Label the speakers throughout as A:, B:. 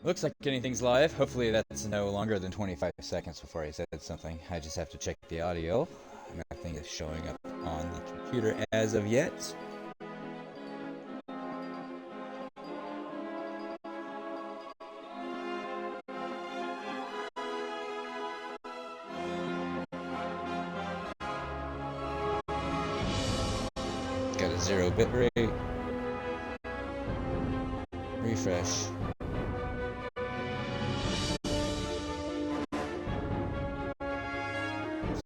A: Looks like anything's live. Hopefully that's no longer than 25 seconds before I said something. I just have to check the audio. Nothing is showing up on the computer as of yet. Got a 0-bit rate. Refresh.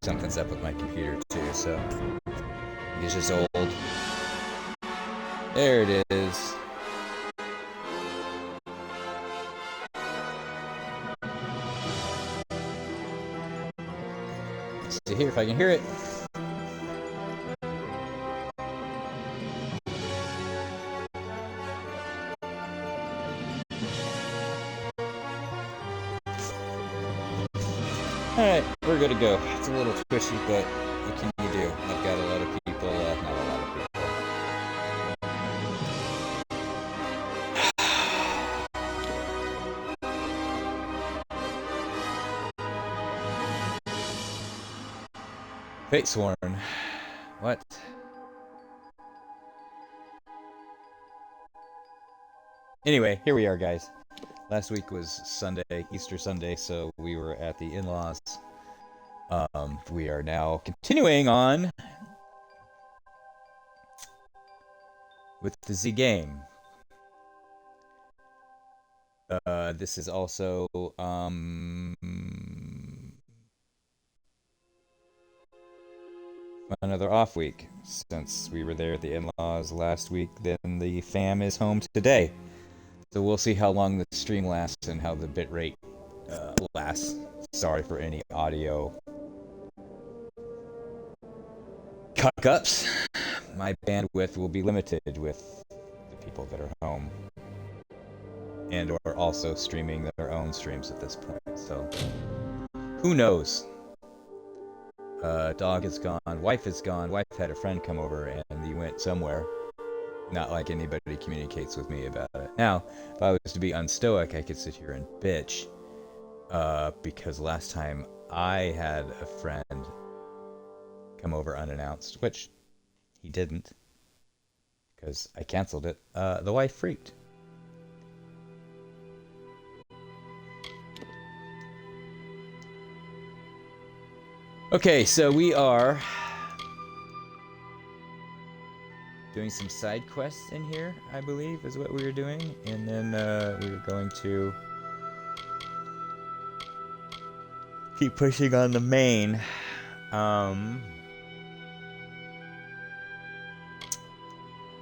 A: Something's up with my computer too, so it's just old. There it is. Let's see here if I can hear it. Alright, we're good to go. It's a little squishy, but what can you do? I've got a lot of people, not a lot of people. Fate Sworn. What? Anyway, here we are, guys. Last week was Sunday, Easter Sunday, so we were at the in-laws. We are now continuing on with the Z game. This is also another off week since we were there at the in-laws last week. Then the fam is home today. So we'll see how long the stream lasts and how the bitrate lasts. Sorry for any audio cuck-ups. My bandwidth will be limited with the people that are home. And or also streaming their own streams at this point. So, who knows? Dog is gone, wife is gone. Wife had a friend come over and he went somewhere. Not like anybody communicates with me about it. Now, if I was to be unstoic, I could sit here and bitch. Because last time I had a friend come over unannounced, which he didn't. Because I canceled it. The wife freaked. Okay, so we are doing some side quests in here, I believe, is what we were doing. And then we were going to keep pushing on the main.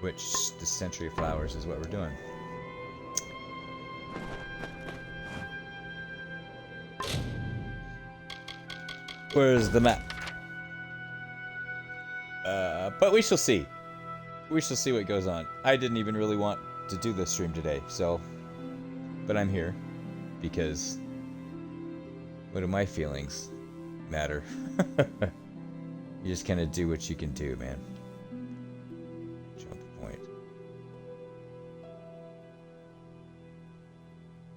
A: Which, the Century of Flowers is what we're doing. Where's the map? But we shall see. We shall see what goes on. I didn't even really want to do this stream today, so... But I'm here. Because... what do my feelings matter? You just kind of do what you can do, man. Jump point.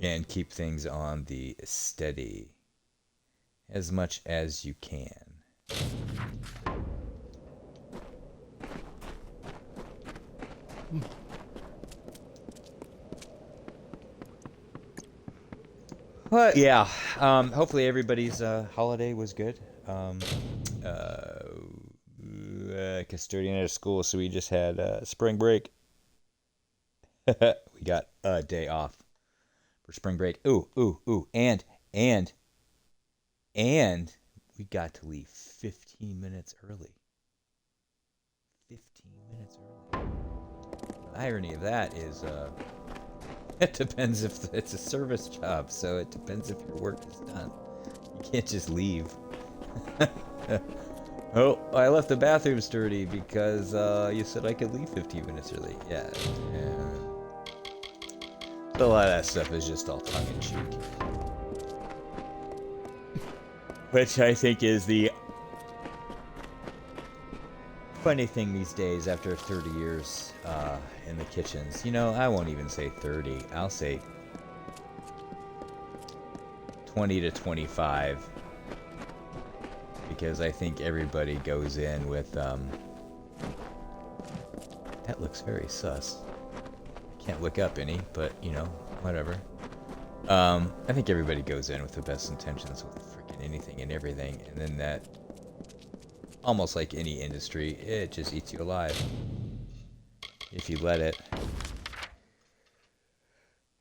A: And keep things on the steady. As much as you can. But yeah, hopefully everybody's holiday was good. Custodian at a school, so we just had spring break. We got a day off for spring break. Ooh, and we got to leave 15 minutes early. 15 minutes early. The irony of that is, it depends if it's a service job, so it depends if your work is done. You can't just leave. Oh, I left the bathrooms dirty because you said I could leave 15 minutes early. Yeah. A lot of that stuff is just all tongue-in-cheek. Which I think is the funny thing these days after 30 years in the kitchens. You know, I won't even say 30. I'll say 20 to 25. Because I think everybody goes in with, that looks very sus. Can't look up any, but, you know, whatever. I think everybody goes in with the best intentions with freaking anything and everything, and then that, almost like any industry, it just eats you alive. If you let it.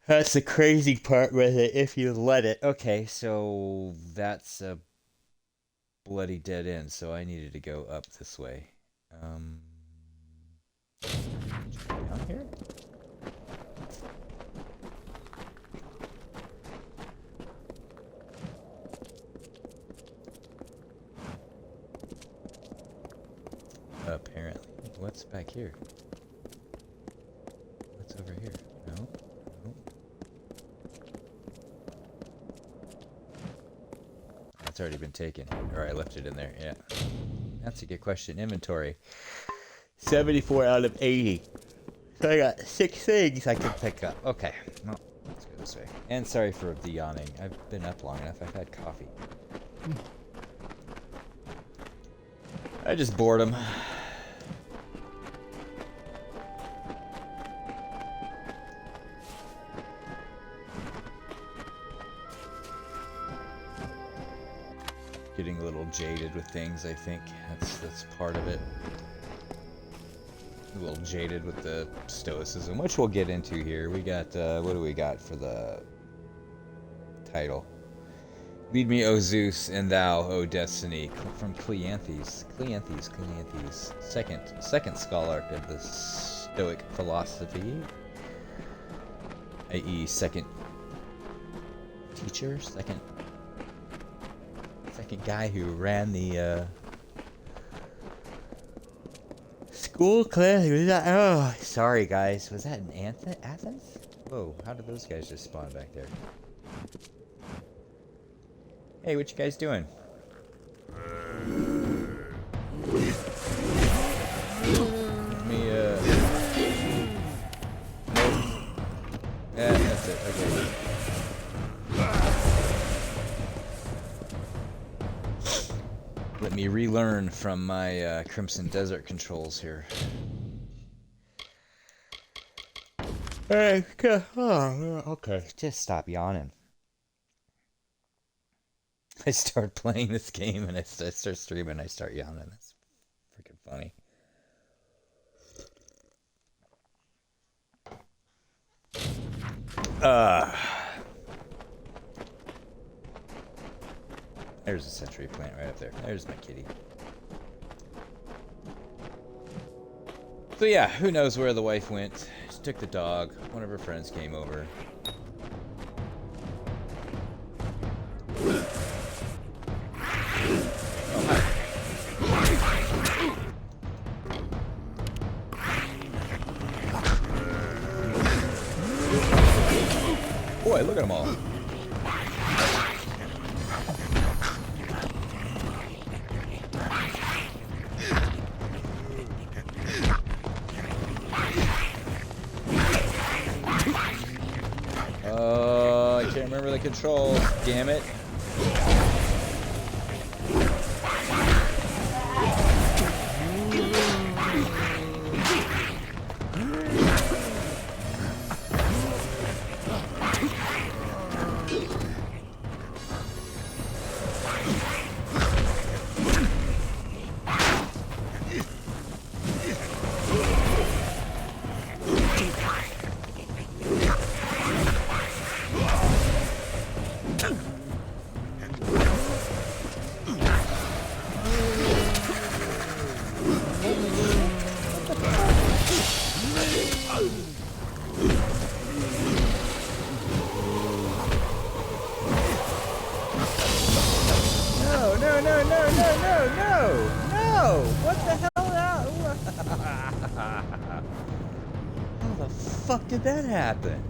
A: That's the crazy part with it, if you let it. Okay, so that's a bloody dead end, so I needed to go up this way. Down here? Apparently. What's back here? What's over here? No? No? That's already been taken. Or I left it in there, yeah. That's a good question. Inventory. 74 out of 80. So I got 6 things I can pick up. Okay. Well, let's go this way. And sorry for the yawning. I've been up long enough. I've had coffee. I just bored him. Getting a little jaded with things, I think. That's part of it. A little jaded with the stoicism, which we'll get into here. We got, what do we got for the title? Lead me, O Zeus, and thou, O Destiny, from Cleanthes. Cleanthes. Second scholar of the Stoic philosophy, i.e., second teacher, second guy who ran the school class. Was that? Oh, sorry guys. Was that in Athens? Whoa! How did those guys just spawn back there? Hey, what you guys doing? Let me, nope. Yeah, that's it. Okay. Let me relearn from my Crimson Desert controls here. Okay. Just stop yawning. I start playing this game and I start streaming, I start yawning. That's freaking funny. There's a century plant right up there. There's my kitty. So yeah, who knows where the wife went. She took the dog. One of her friends came over. Boy, look at them all. Oh, I can't remember the controls. Damn it. No! What the hell? How the fuck did that happen?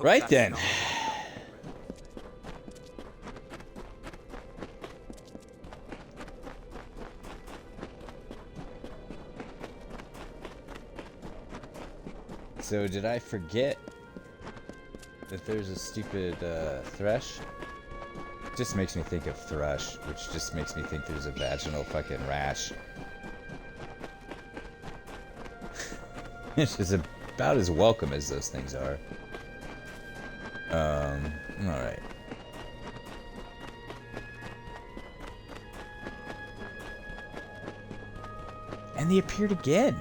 A: Right then. So did I forget that there's a stupid thrush? It just makes me think of thrush, which just makes me think there's a vaginal fucking rash. It's just about as welcome as those things are. Alright. And they appeared again.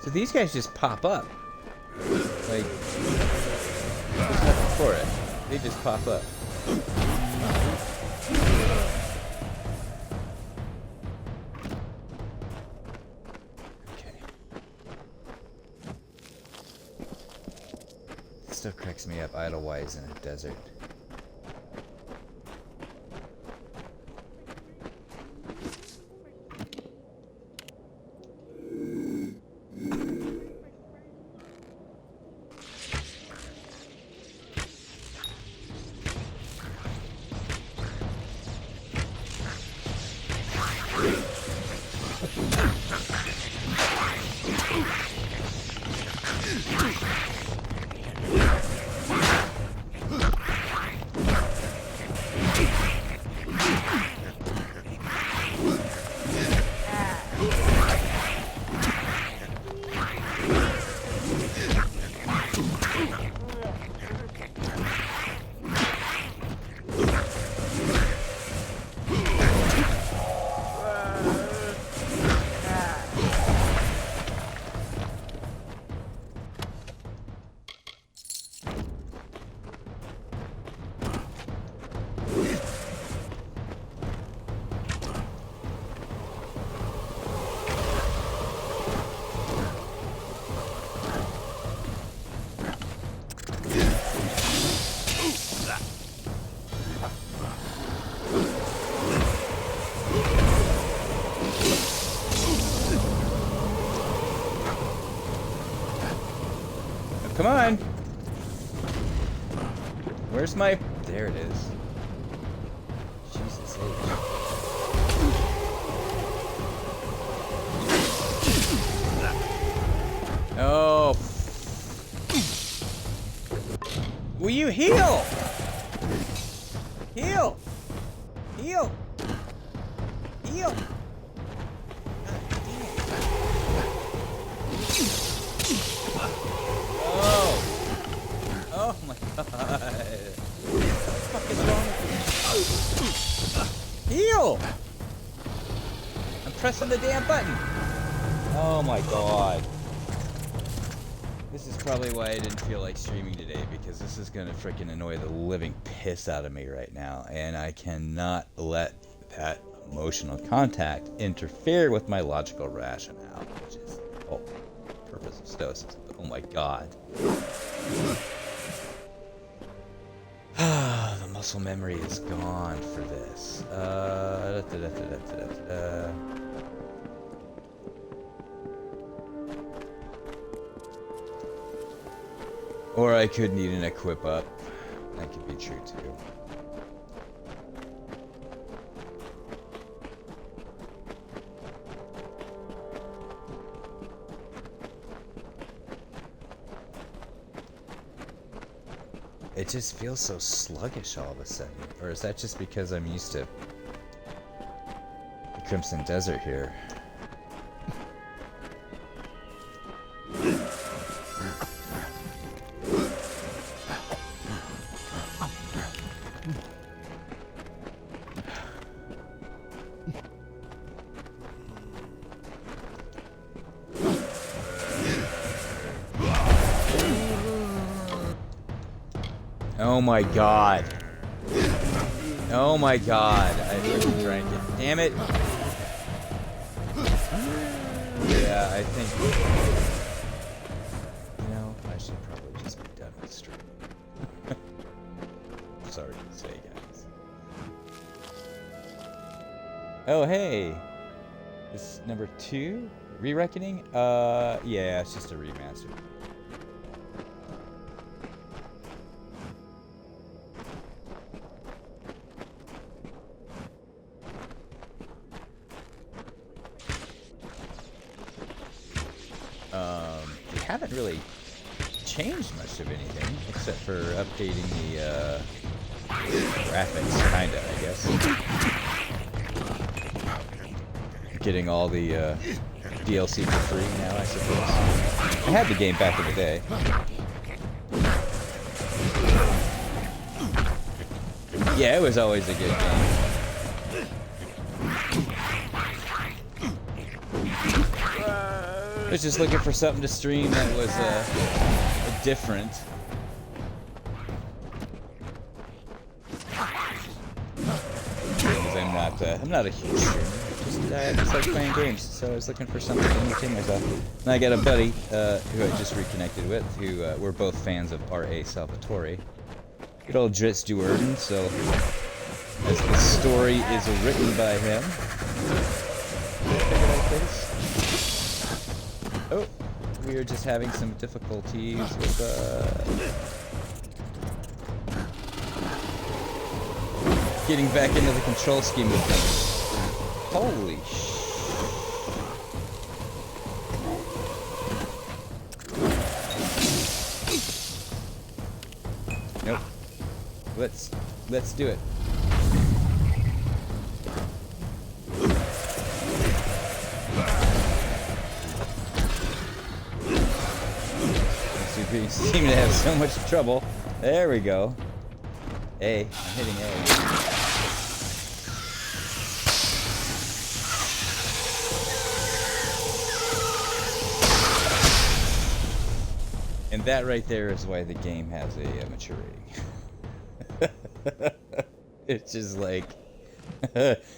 A: So these guys just pop up. Like, there's nothing for it. They just pop up. Okay. It still cracks me up idle-wise in a desert. Come on! Where's my... There it is. Jesus H. Oh. Will you heal? Heal! Heal! Heal! Oh my god. What the fuck is wrong with you? Heal! I'm pressing the damn button. Oh my god. This is probably why I didn't feel like streaming today, because this is gonna freaking annoy the living piss out of me right now, and I cannot let that emotional contact interfere with my logical rationale, which is the whole purpose of stoicism. Oh my god. The muscle memory is gone for this. Or I could need an equip up. That could be true too. It just feels so sluggish all of a sudden. Or is that just because I'm used to the Crimson Desert here? Oh my god. Oh my god. I freaking drank it. Damn it. Yeah, I think... You know, I should probably just be done with stream. Sorry to say, guys. Oh, hey. This is number 2? Re-Reckoning? Yeah, it's just a remaster. They haven't really changed much of anything, except for updating the graphics, kinda, I guess. Getting all the DLC for free now, I suppose. I had the game back in the day. Yeah, it was always a good game. I was just looking for something to stream that was different. Because I'm not a huge streamer. I just like playing games, so I was looking for something to entertain myself. And I got a buddy who I just reconnected with, who we're both fans of R.A. Salvatore. Good old Dritz Duerden, so as the story is written by him. Oh, we are just having some difficulties with getting back into the control scheme of things. Holy sh! Nope. Let's do it. We seem to have so much trouble. There we go. A. I'm hitting A. And that right there is why the game has a mature rating. It's just like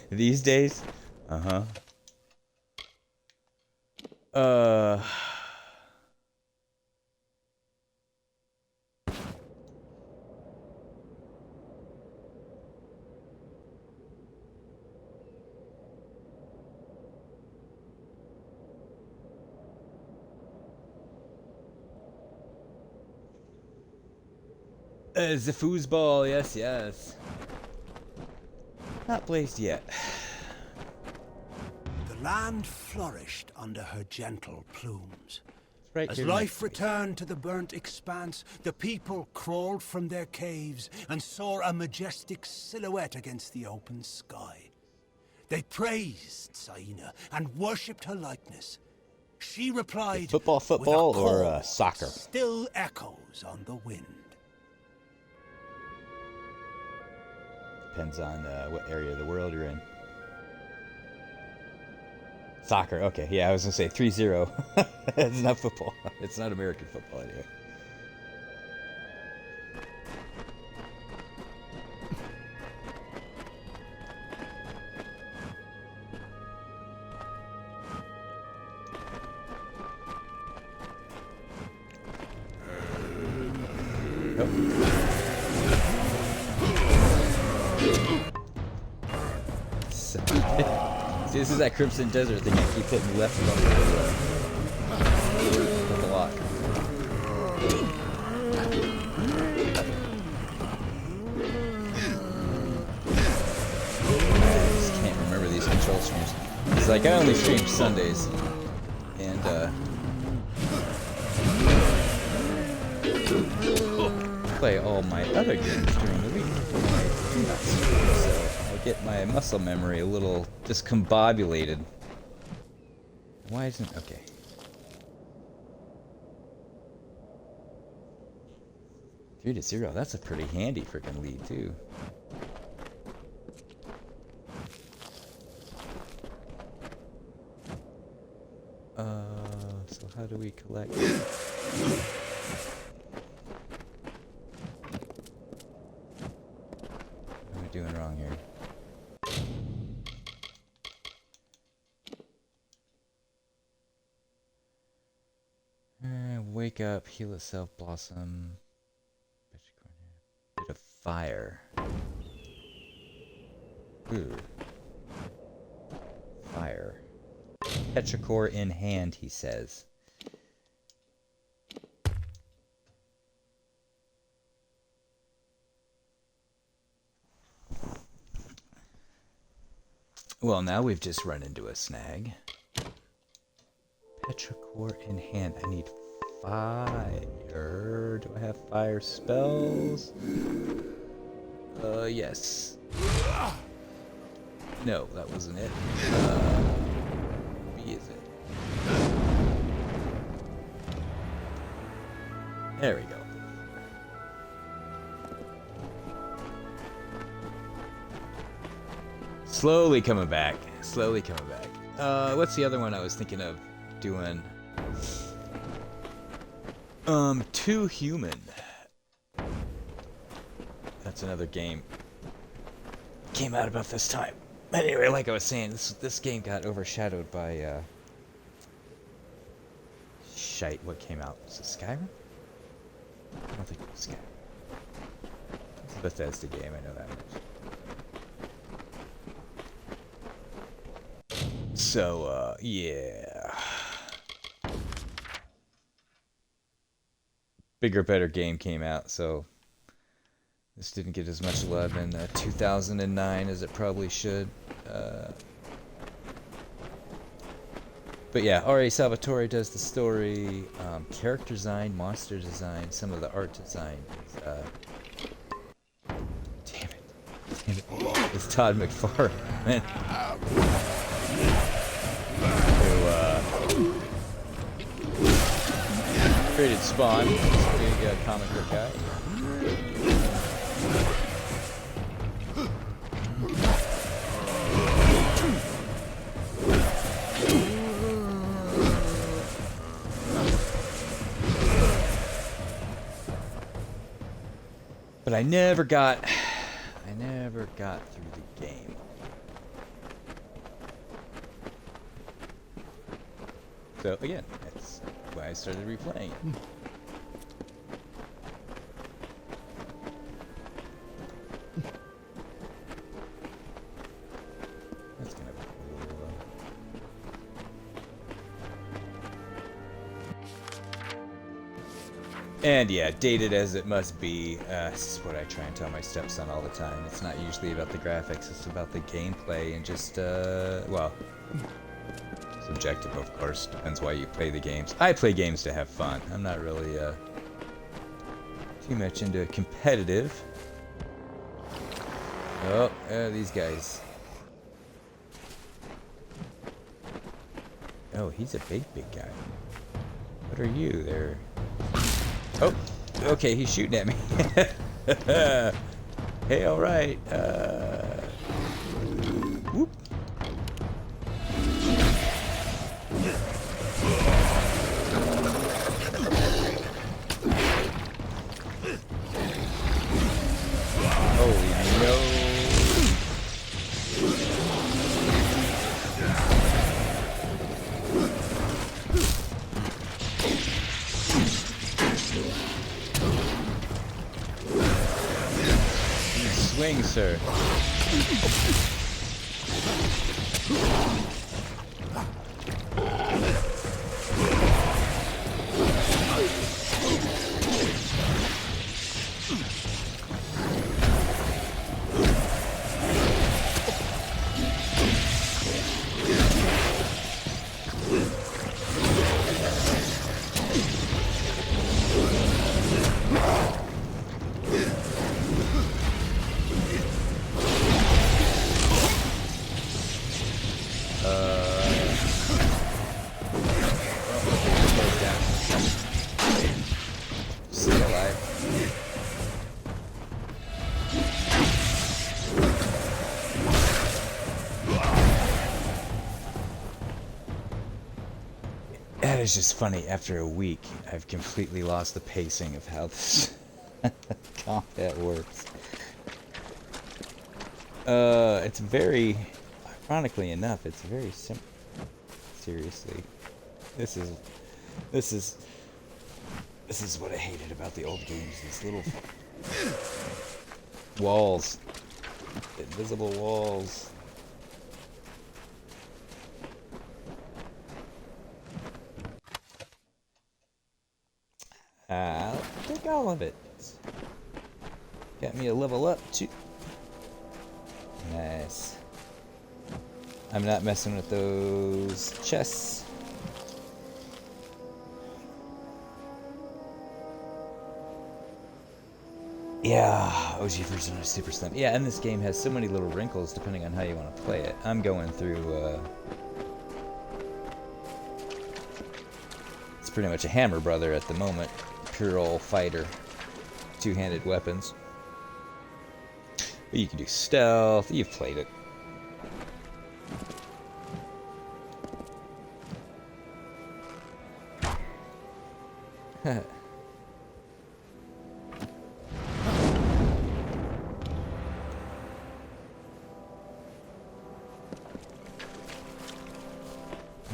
A: these days. The foosball, yes. Not blazed yet.
B: The land flourished under her gentle plumes.
A: Right
B: As life returned to the burnt expanse, the people crawled from their caves and saw a majestic silhouette against the open sky. They praised Saina and worshipped her likeness. She replied,
A: football, or soccer?
B: Still echoes on the wind.
A: Depends on what area of the world you're in. Soccer, okay. Yeah, I was going to say 3-0. It's not football. It's not American football anyway. See, this is that Crimson Desert thing. I keep hitting left with a lot. I just can't remember these control streams. It's like I only stream Sundays, and play all my other games during the week. So I get my muscle memory a little discombobulated. Why isn't... Okay. 3-0, that's a pretty handy freaking lead, too. So how do we collect... What am I doing wrong here? Wake up, heal itself, blossom. Bit of fire. Ooh. Fire. Petrichor in hand, he says. Well, now we've just run into a snag. petrichor in hand. I need fire. Do I have fire spells? Yes. No, that wasn't it. B is it? There we go. Slowly coming back. Slowly coming back. What's the other one I was thinking of doing? Too Human. That's another game. Came out about this time. Anyway, like I was saying, this game got overshadowed by shite. What came out? Was it Skyrim? I don't think it was Skyrim. It's a Bethesda game, I know that much. So, yeah. Bigger, better game came out, so this didn't get as much love in 2009 as it probably should. But yeah, R.A. Salvatore does the story, character design, monster design, some of the art design is, damn it. It's Todd McFarlane. Who, created Spawn, big comic book guy. But I never got through the game. So again, that's why I started replaying it. That's gonna be cool. And yeah, dated as it must be, this is what I try and tell my stepson all the time. It's not usually about the graphics, it's about the gameplay and just, well, subjective, of course. Depends why you play the games. I play games to have fun. I'm not really too much into competitive. Oh, these guys. Oh, he's a big guy. What are you? They're... Oh, okay, he's shooting at me. Hey, alright. Whoop. Holy no. Swing, sir. That is just funny. After a week, I've completely lost the pacing of how this combat works. It's very, ironically enough, it's very simple. Seriously, this is what I hated about the old games. These little walls, invisible walls. I'll take all of it. Got me a level up too. Nice. I'm not messing with those chests. Yeah, OG version is super slim. Yeah, and this game has so many little wrinkles depending on how you want to play it. I'm going through, it's pretty much a hammer brother at the moment. Pure old fighter. Two-handed weapons. But you can do stealth. You've played it.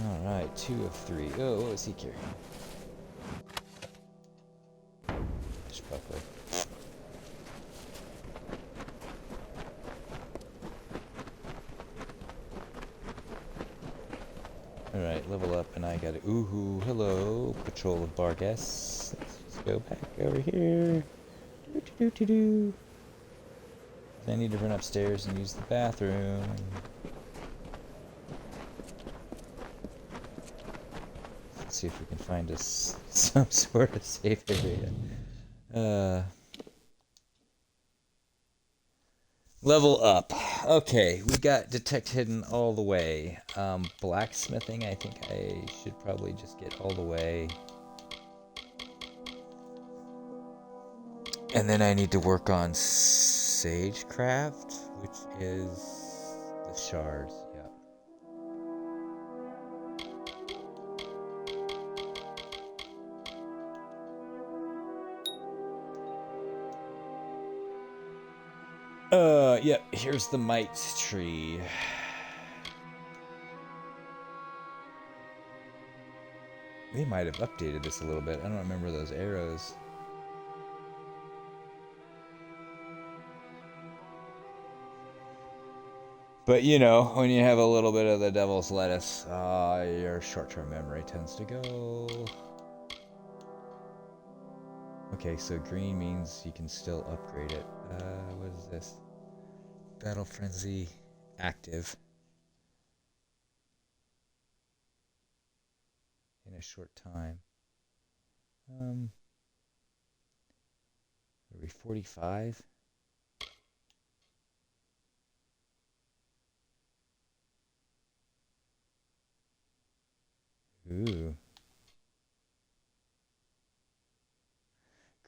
A: Alright, 2 of 3. Oh, what is he carrying? Buckler. Alright, level up, and I got a oohoo, hello, Patrol of Bargas. Let's go back over here. Do. I need to run upstairs and use the bathroom. Let's see if we can find us some sort of safe area. Level up. Okay, we got Detect Hidden all the way. Blacksmithing, I think I should probably just get all the way. And then I need to work on Sagecraft, which is the shards. Yeah, here's the mite tree. They might have updated this a little bit. I don't remember those arrows. But you know, when you have a little bit of the devil's lettuce, your short-term memory tends to go. Okay, so green means you can still upgrade it. What is this? Battle Frenzy active. In a short time. Are we 45? Ooh.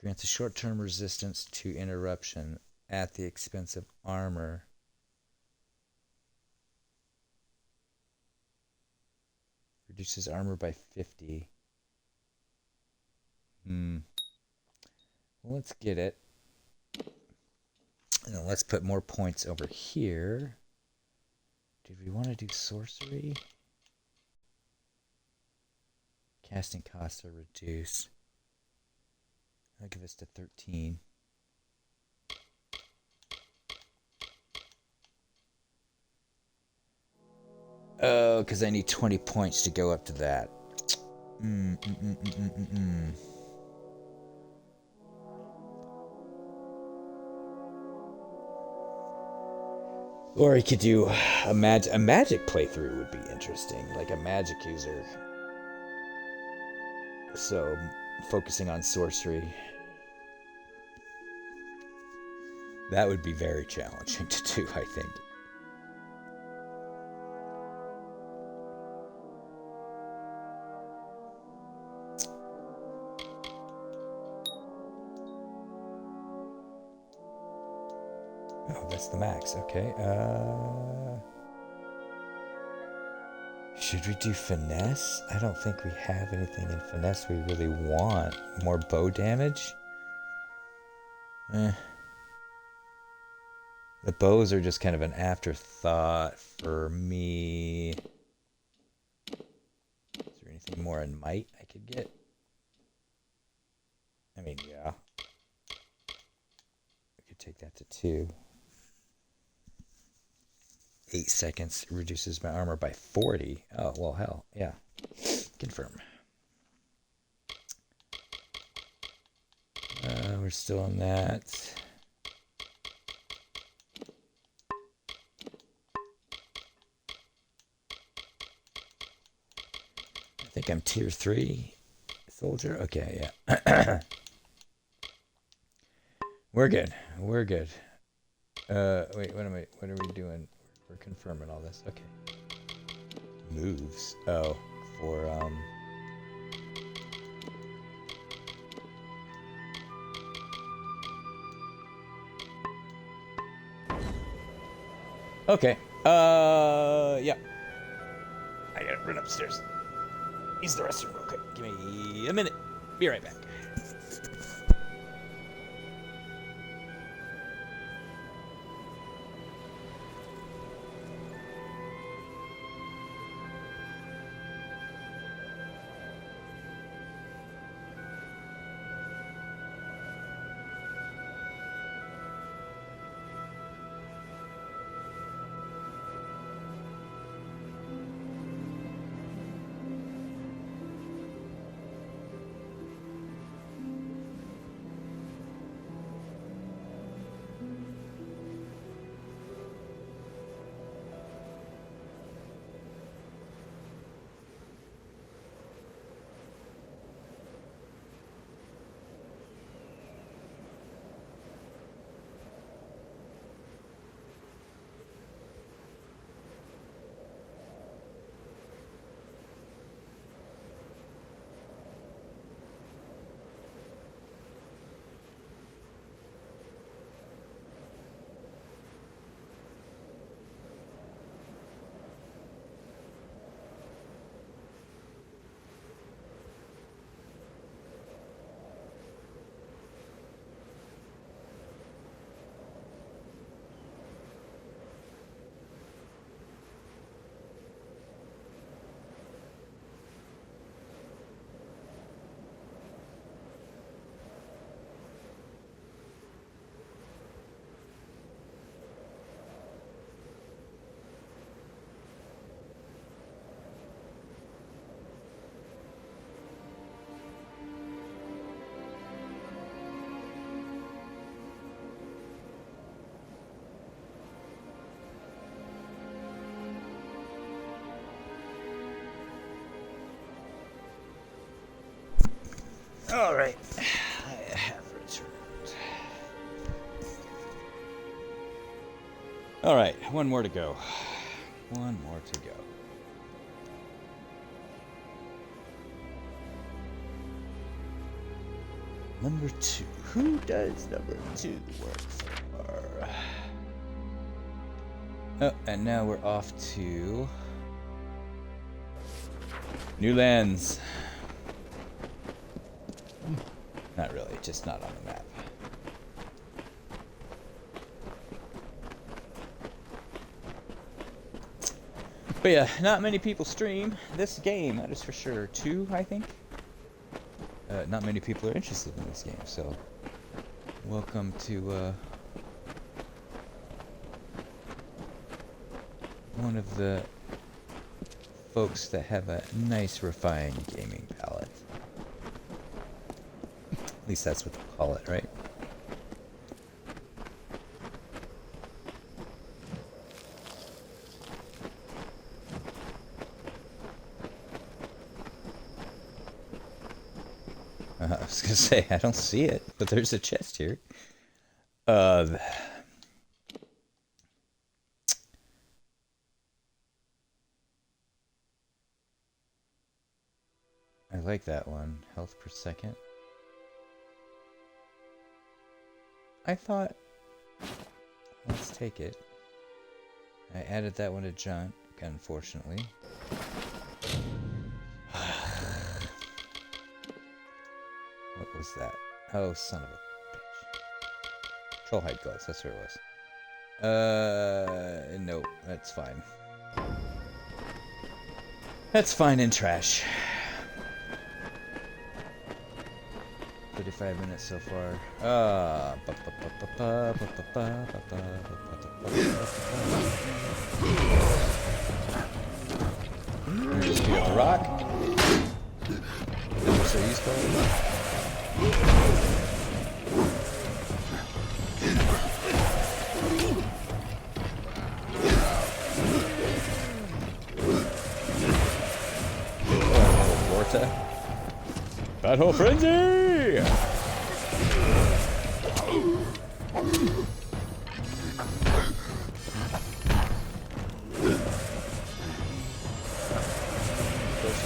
A: Grants a short-term resistance to interruption at the expense of armor. Reduces armor by 50. Well, let's get it. And then let's put more points over here. Did we want to do sorcery? Casting costs are reduced. That'll give us to 13. Oh, because I need 20 points to go up to that. Or he could do a magic playthrough would be interesting, like a magic user. So, focusing on sorcery. That would be very challenging to do, I think. Oh, that's the max. Okay. Should we do finesse? I don't think we have anything in finesse we really want. More bow damage? The bows are just kind of an afterthought for me. Is there anything more in might I could get? I mean, yeah. We could take that to 2. 8 seconds reduces my armor by 40. Oh, well, hell, yeah. Confirm. We're still on that. I think I'm tier 3 soldier. Okay, yeah. We're good. We're good. Wait, what are we doing? We're confirming all this. Okay. Moves. Oh, for, okay. Yeah. I gotta run upstairs. Use the restroom real quick. Give me a minute. Be right back. All right, I have returned. All right, one more to go. One more to go. Number 2. Who does number 2 work for? Oh, and now we're off to new lands. Not really, just not on the map. But yeah, not many people stream this game, that is for sure. 2, I think. Not many people are interested in this game, so welcome to one of the folks that have a nice, refined gaming palette. At least that's what they call it, right? I was gonna say, I don't see it, but there's a chest here. I like that one. Health per second. I thought, let's take it. I added that one to junk, unfortunately. What was that? Oh, son of a bitch. Troll hide gloves, that's what it was. Nope, that's fine. That's fine in trash. 35 minutes so far. Just pick up the rock. We're so used to it. Battle Frenzy! Closer,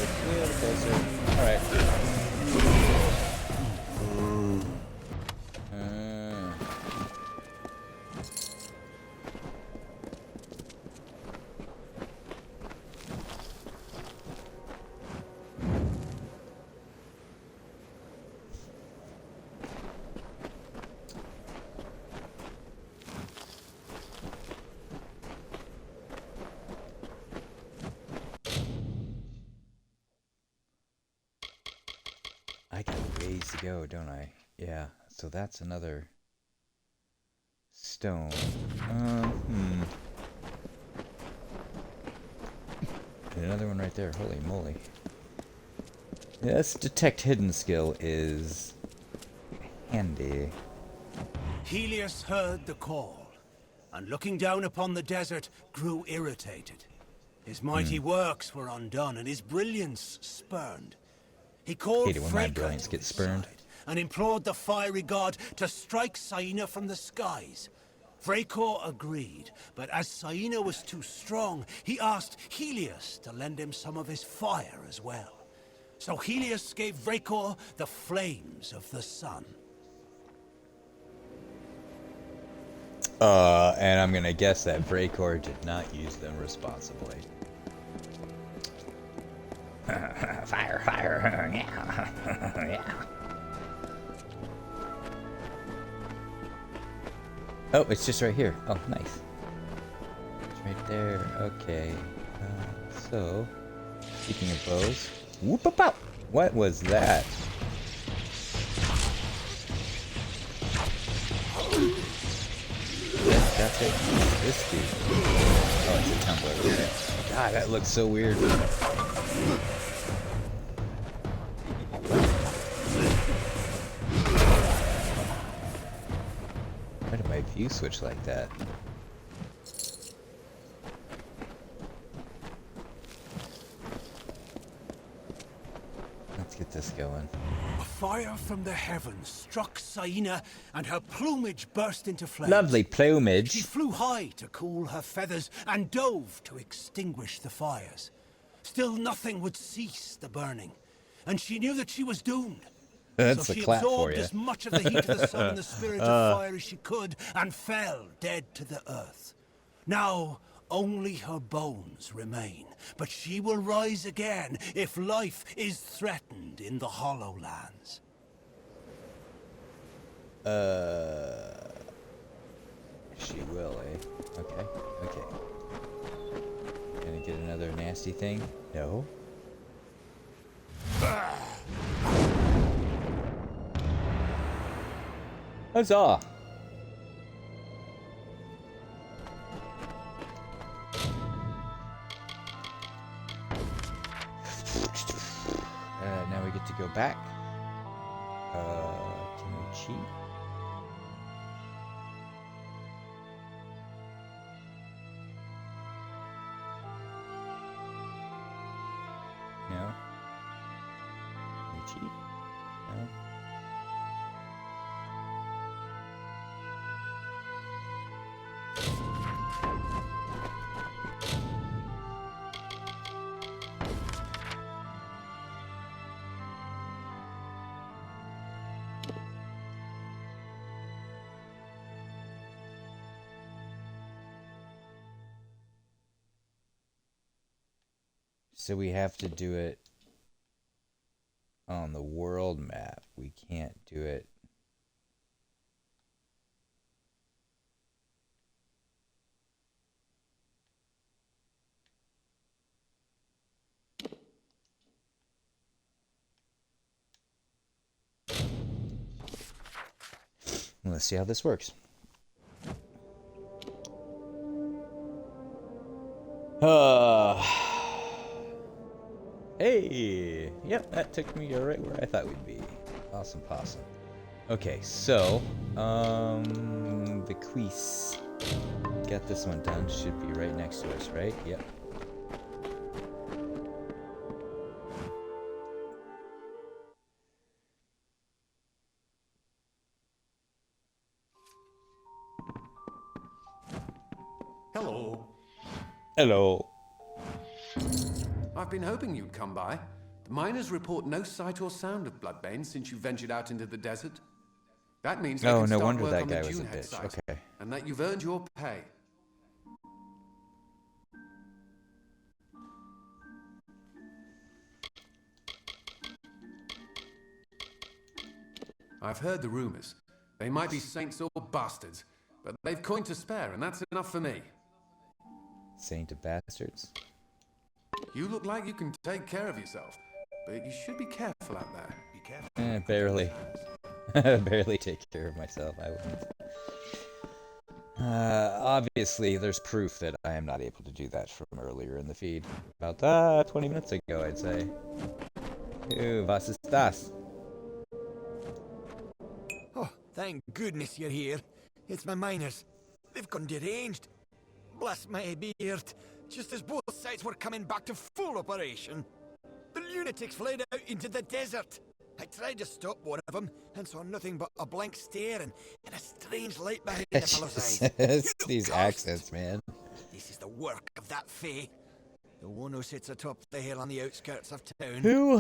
A: a little closer. Alright. I got ways to go, don't I? Yeah, so that's another stone. And another one right there. Holy moly. This detect hidden skill is handy.
B: Helios heard the call, and looking down upon the desert, grew irritated. His mighty works were undone, and his brilliance spurned. He called
A: Hate it when my
B: Freka
A: brilliance
B: to
A: gets
B: his
A: spurned.
B: side, and implored the fiery god to strike Saina from the skies. Vrakor agreed, but as Saina was too strong, he asked Helios to lend him some of his fire as well. So Helios gave Vrakor the flames of the sun.
A: And I'm gonna guess that Vrakor did not use them responsibly. Fire, fire, yeah, yeah. Oh, it's just right here. Oh, nice. It's right there. Okay. So, speaking of bows, whoop up up. What was that? That's it. This dude. Oh, it's a tumbler. Okay. God, that looks so weird. Why did my view switch like that? Let's get this going.
B: A fire from the heavens struck Saina, and her plumage burst into flames.
A: Lovely plumage.
B: She flew high to cool her feathers and dove to extinguish the fires. Still nothing would cease the burning, and she knew that she was doomed.
A: That's
B: So
A: a
B: she
A: clap for
B: absorbed
A: you.
B: as much of the heat of the sun and the spirit of fire as she could, and fell dead to the earth. Now, only her bones remain, but she will rise again if life is threatened in the Hollow Lands.
A: She will, eh? Okay, okay. Gonna get another nasty thing? No. Huzzah! Now we get to go back. Can we cheat? No. Can we cheat? No. So we have to do it on the world map. We can't do it. Let's see how this works. Hey! Yep, that took me right where I thought we'd be. Awesome possum. Okay, so, the quiz. Got this one done. Should be right next to us, right? Yep. Hello.
C: I've been hoping you'd come by. The miners report no sight or sound of Bloodbane since you ventured out into the desert. That means they
A: Oh,
C: can
A: no
C: start
A: wonder
C: work
A: that
C: on the
A: guy was a
C: Dunehead
A: bitch.
C: site,
A: Okay.
C: and that you've earned your pay. I've heard the rumors. They might be saints or bastards, but they've coin to spare, and that's enough for me.
A: Saint of bastards.
C: You look like you can take care of yourself, but you should be careful out there.
B: Be careful.
A: Barely. Barely take care of myself. I wouldn't. Obviously, there's proof that I am not able to do that from earlier in the feed. About 20 minutes ago, I'd say. Ew, was ist das?
D: Oh, thank goodness you're here. It's my miners. They've gone deranged. Bless my beard. Just as both sides were coming back to full operation, the lunatics fled out into the desert. I tried to stop one of them and saw nothing but a blank stare and a strange light behind the fellow's eyes.
A: It's
D: You
A: these
D: cursed.
A: accents, man.
D: This is the work of that Fae. The one who sits atop the hill on the outskirts of town.
A: Who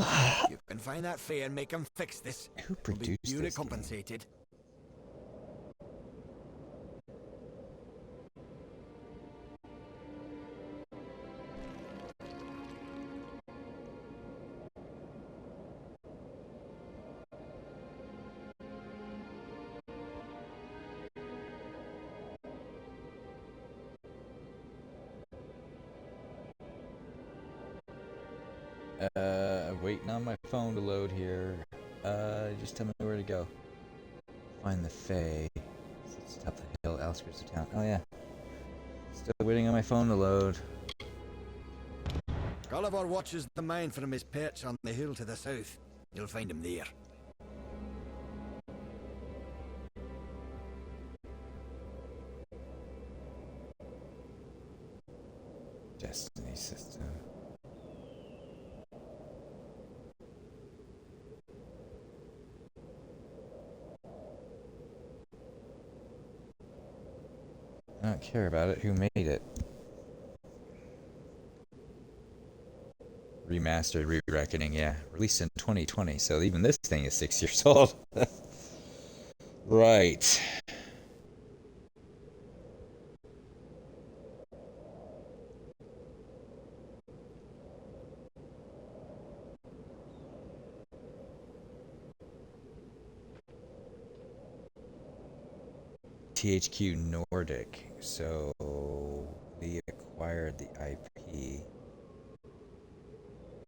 D: You can find that Fae and make him fix this.
A: Who
D: You'll be
A: produced
D: duly
A: this game?
D: compensated.
A: Waiting on my phone to load here. Just tell me where to go. Find the Fae. It's top of the hill, outskirts of town. Oh yeah. Still waiting on my phone to load.
D: Gulliver watches the mine from his perch on the hill to the south. You'll find him there.
A: Destiny system. I don't care about it. Who made it? Remastered Re-Reckoning, yeah. Released in 2020, so even this thing is 6 years old. Right. THQ Nordic, so we acquired the IP.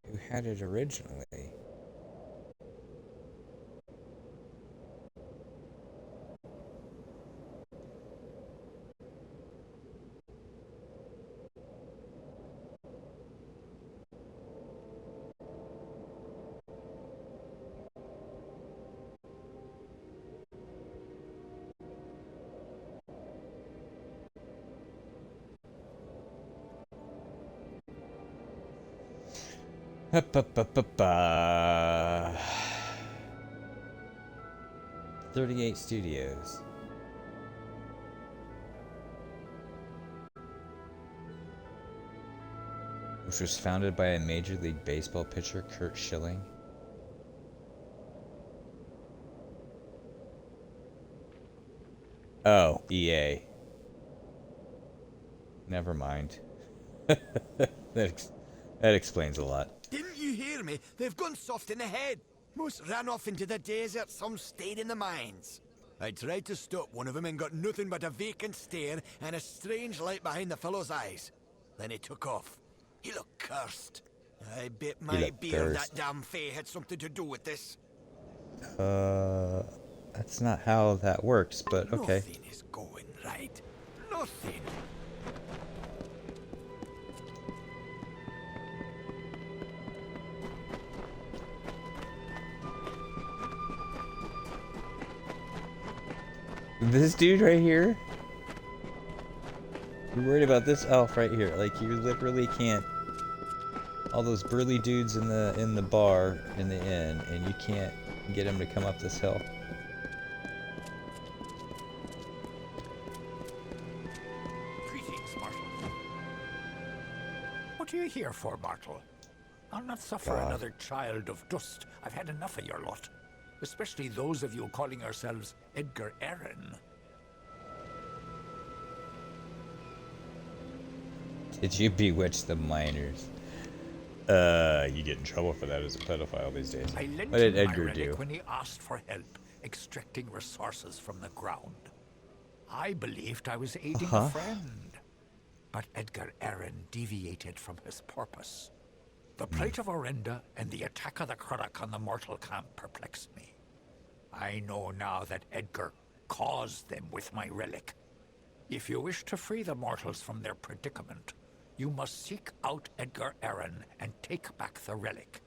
A: Who had it originally? Ba-ba-ba-ba. 38 Studios. Which was founded by a Major League Baseball pitcher, Kurt Schilling. Oh, EA. Never mind. that explains a lot.
D: Didn't you hear me? They've gone soft in the head. Most ran off into the desert, some stayed in the mines. I tried to stop one of them and got nothing but a vacant stare and a strange light behind the fellow's eyes. Then he took off. He looked cursed. I bet my beard that damn Fae had something to do with this.
A: That's not how that works, but okay.
D: Nothing is going right. Nothing.
A: This dude right here? You're worried about this elf right here. Like, you literally can't... All those burly dudes in the bar, in the inn, and you can't get him to come up this hill.
D: Greetings, Marshal.
E: What are you here for, mortal? I'll not suffer
A: God.
E: another child of dust. I've had enough of your lot. Especially those of you calling yourselves Edgar Allan.
A: Did you bewitch the miners? You get in trouble for that as a pedophile these days.
E: I lent
A: What did
E: him my
A: Edgar
E: relic
A: do?
E: when he asked for help extracting resources from the ground. I believed I was aiding a friend. But Edgar Allan deviated from his purpose. The plight of Orenda and the attack of the Craddock on the mortal camp perplexed me. I know now that Edgar caused them with my relic. If you wish to free the mortals from their predicament, you must seek out Edgar Allan and take back the relic.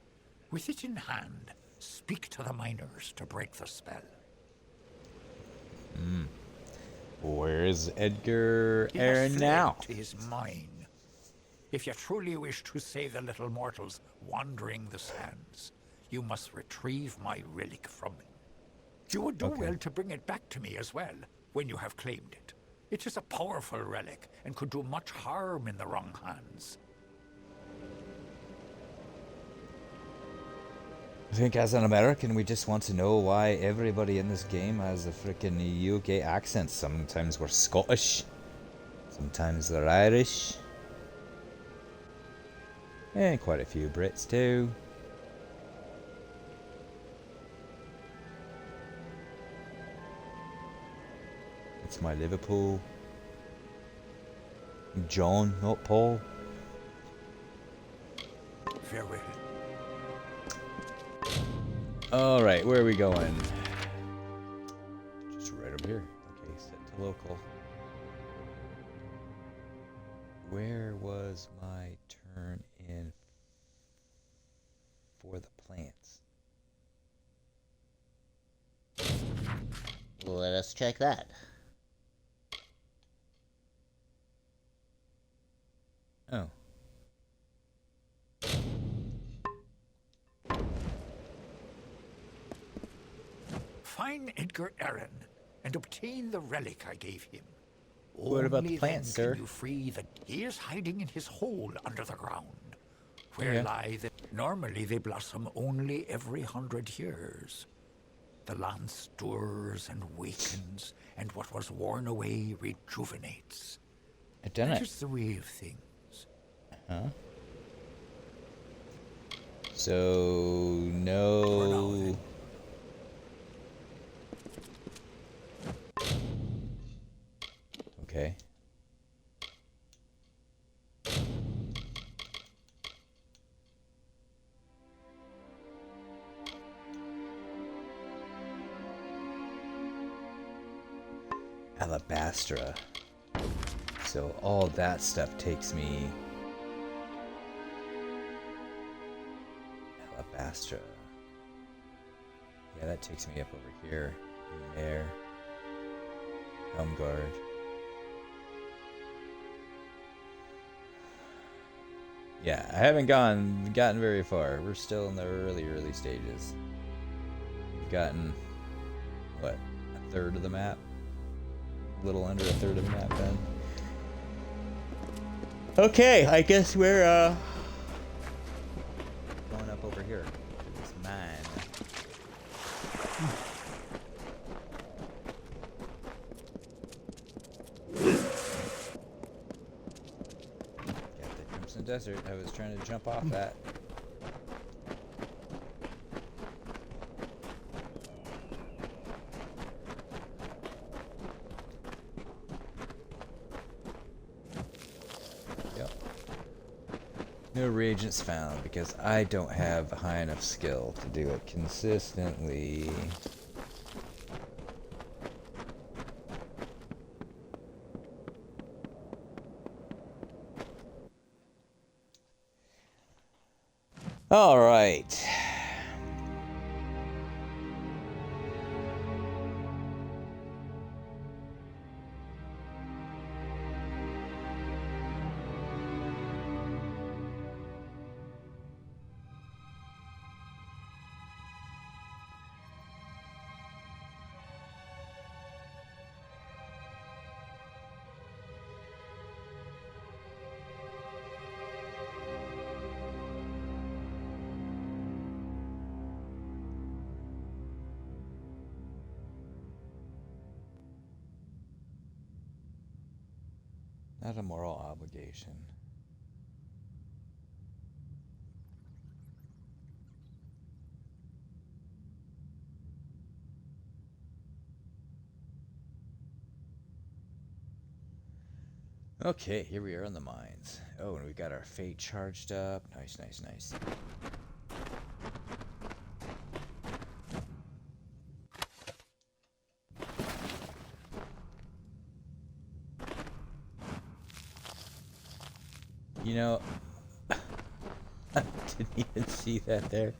E: With it in hand, speak to the miners to break the spell.
A: Where is Edgar
E: He has
A: Allan
E: fled
A: now?
E: to his mine. If you truly wish to save the little mortals wandering the sands, you must retrieve my relic from him. You would do well to bring it back to me as well, when you have claimed it. It is a powerful relic, and could do much harm in the wrong hands.
A: I think as an American, we just want to know why everybody in this game has a freaking UK accent. Sometimes we're Scottish, sometimes they're Irish, and quite a few Brits too. It's my Liverpool. John, not Paul.
E: Farewell.
A: Alright, where are we going? Just right over here. Okay, set to local. Where was my turn in for the plants?
F: Let us check that.
A: Oh.
E: Find Edgar Allan and obtain the relic I gave him.
A: What about the
E: Only
A: plants,
E: then
A: sir?
E: can you free the... He is hiding in his hole under the ground, where
A: Yeah.
E: lie the... Normally they blossom only every 100 years. The land stirs and wakens, and what was worn away rejuvenates.
A: I done
E: That
A: it.
E: is the way of things.
A: Huh? So
E: For now,
A: no.
E: then.
A: Okay. Alabastra. So all that stuff takes me. Alabastra. Yeah, that takes me up over here. There. Helm guard. Yeah, I haven't gotten very far. We're still in the early stages. We've gotten what, a third of the map? A little under a third of the map then. Okay, I guess we're going up over here to this mine. Got the Crimson Desert. I was trying to jump off that. Yep. No reagents found because I don't have high enough skill to do it consistently. All right. Not a moral obligation. Okay, here we are on the mines. Oh, and we got our fate charged up. Nice, nice, nice. You know, I didn't even see that there.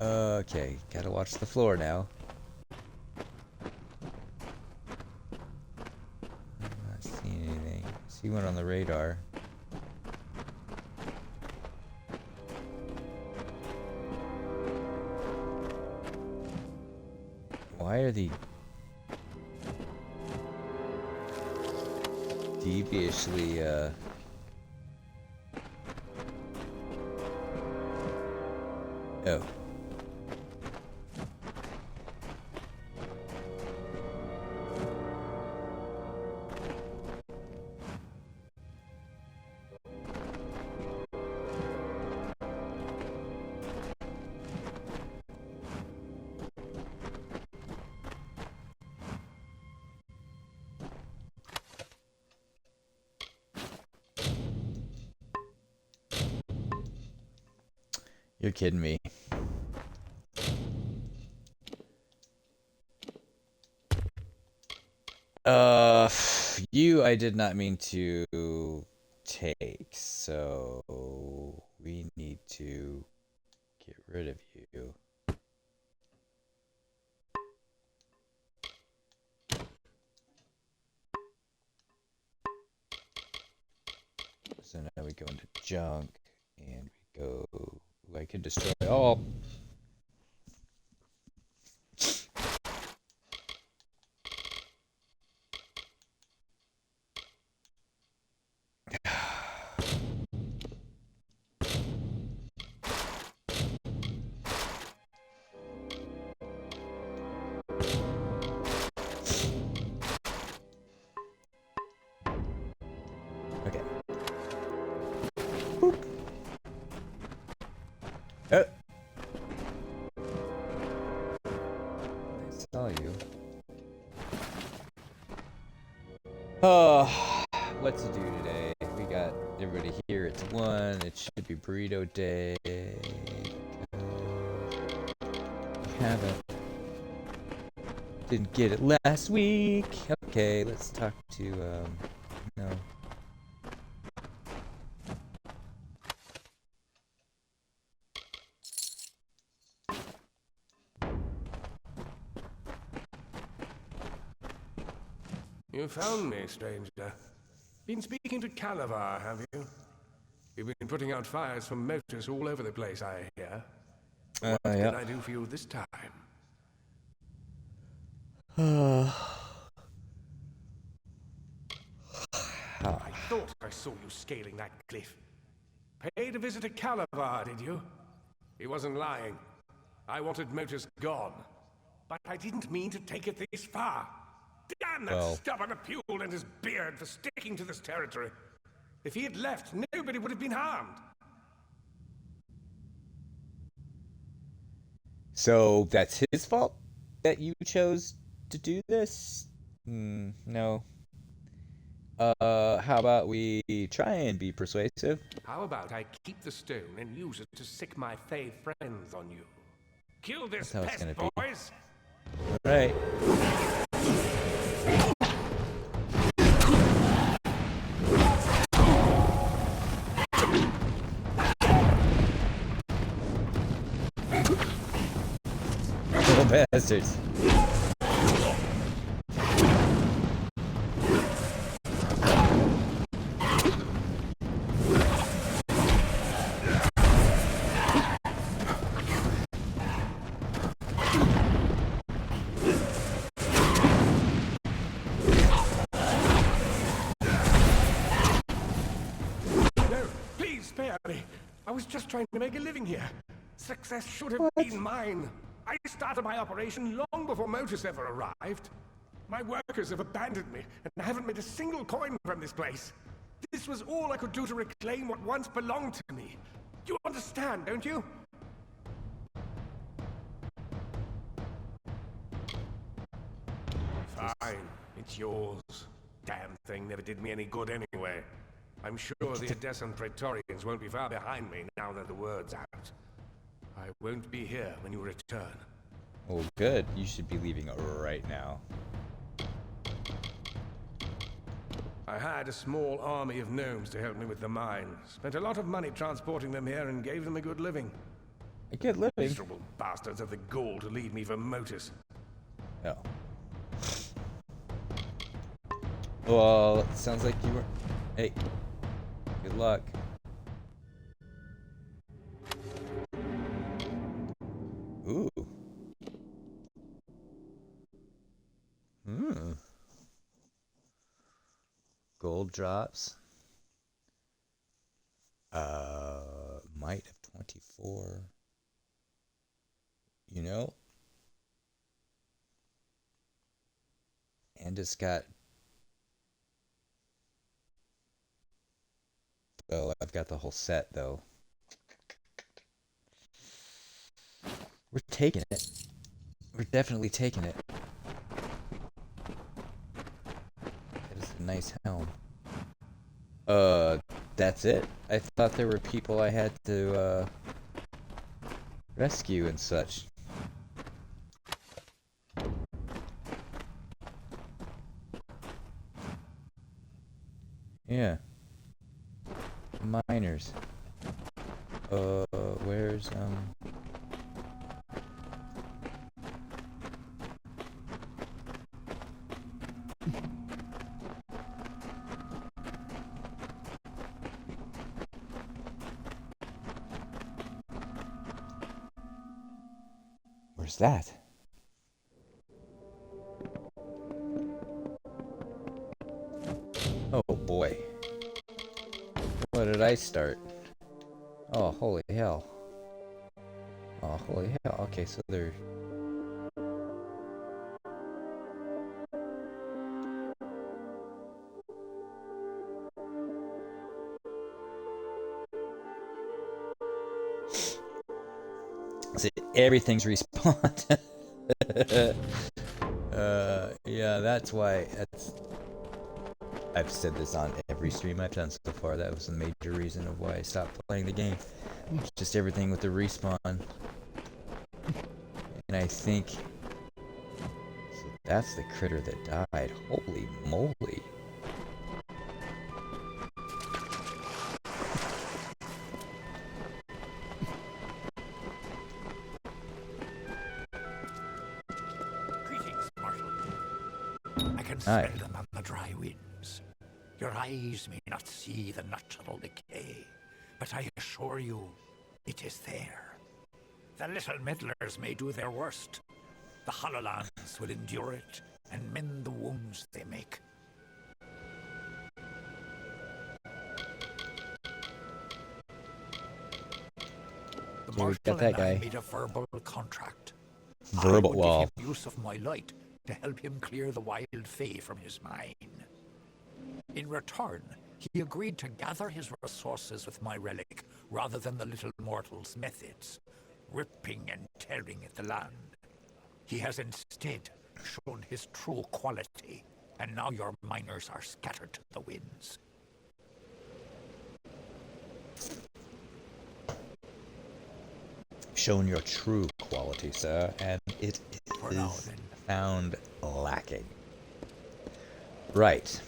A: Okay, gotta watch the floor now. I'm not seeing anything. See one on the radar. Why are the deviously, Oh. You're kidding me. You I did not mean to take, so we need to get rid of you. So now we go into junk, and we go, I could destroy all. Okay. Boop. Oh. I saw you. Oh, what to do today? We got everybody here. It's 1. It should be burrito day. We haven't. Didn't get it last week. Okay, let's talk to, no.
F: You found me, stranger. Been speaking to Calavar, have you? You've been putting out fires from motors all over the place, I hear. What can I do for you this time?
C: I thought I saw you scaling that cliff. Paid a visit to Calavar, did you?
F: He wasn't lying. I wanted motors gone.
C: But I didn't mean to take it this far. Damn that stubborn Apule and his beard for sticking to this territory. If he had left, nobody would have been harmed.
A: So that's his fault that you chose to do this? No. How about we try and be persuasive?
F: How about I keep the stone and use it to sick my Fey friends on you? Kill this pest, boys!
A: Right. Little bastards.
C: I was just trying to make a living here. Success should have been mine. I started my operation long before Motus ever arrived. My workers have abandoned me, and I haven't made a single coin from this place. This was all I could do to reclaim what once belonged to me. You understand, don't you? Fine, it's yours. Damn thing never did me any good anyway. I'm sure the Edessan Praetorians won't be far behind me now that the word's out. I won't be here when you return.
A: Oh, good. You should be leaving right now.
C: I hired a small army of gnomes to help me with the mine. Spent a lot of money transporting them here and gave them a good living.
A: A good living?
C: Miserable bastards have the gall to lead me for Motus.
A: Oh. Well, it sounds like you were... Hey. Good luck. Ooh. Gold drops. Might of 24. You know? And it's got... Oh, I've got the whole set, though. We're taking it. We're definitely taking it. That is a nice helm. That's it? I thought there were people I had to, rescue and such. Yeah. Miners. Where's, Where's that? Oh boy. What did I start? Oh, holy hell. Oh, holy hell. Okay, so they're... See, everything's respawned. Yeah, that's why. I've said this on every stream I've done so far. That was the major reason of why I stopped playing the game. Just everything with the respawn. And I think... So that's the critter that died. Holy moly.
E: Smell them on the dry winds. Your eyes may not see the natural decay, but I assure you, it is there. The little meddlers may do their worst. The Hollowlands will endure it and mend the wounds they make. The Marshal and I made a verbal contract.
A: Verbal wall.
E: I would give him use of my light to help him clear the wild fae from his mine. In return, he agreed to gather his resources with my relic rather than the little mortal's methods, ripping and tearing at the land. He has instead shown his true quality, and now your miners are scattered to the winds.
A: Shown your true quality, sir, and it is found lacking. Right.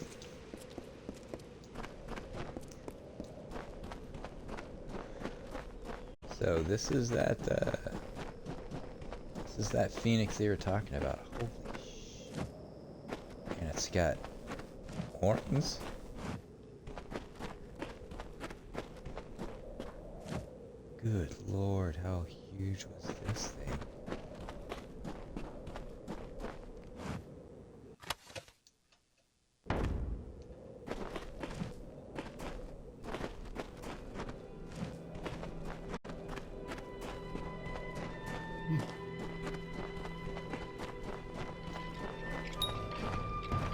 A: So this is that phoenix they were talking about. Holy shit. And it's got horns. Good lord, how huge was this thing?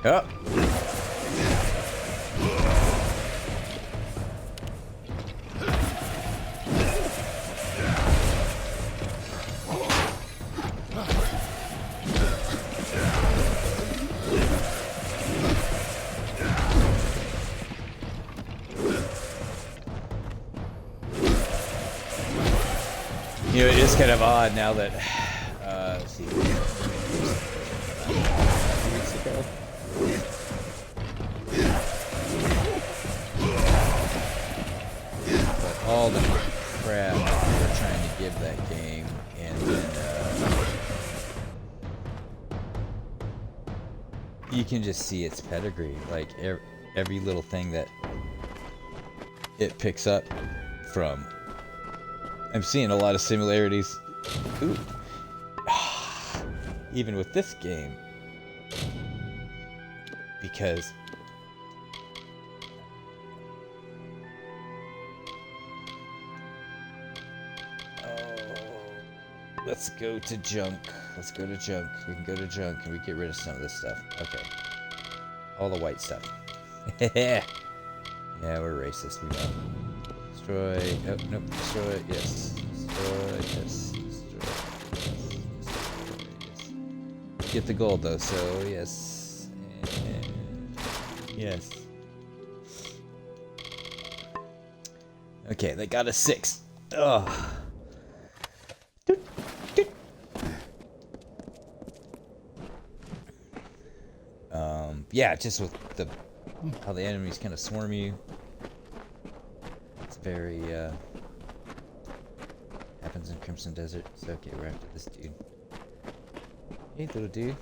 A: Oh. You know, it is kind of odd now that, let's see, 2 weeks ago. But all the crap that we were trying to give that game, and then, you can just see its pedigree, like every little thing that it picks up from. I'm seeing a lot of similarities. Ooh. Even with this game. Because let's go to junk. Let's go to junk. We can go to junk and we get rid of some of this stuff. Okay. All the white stuff. Yeah, we're racist, we know. Destroy. Oh, nope. Destroy. Yes. Destroy. Yes. Destroy. Yes. Destroy. Yes. Get the gold, though, so yes. And yes. Okay, they got a 6. Ugh. Yeah, just with how the enemies kind of swarm you. It's very, happens in Crimson Desert. So, okay, we're after this dude. Hey, little dude.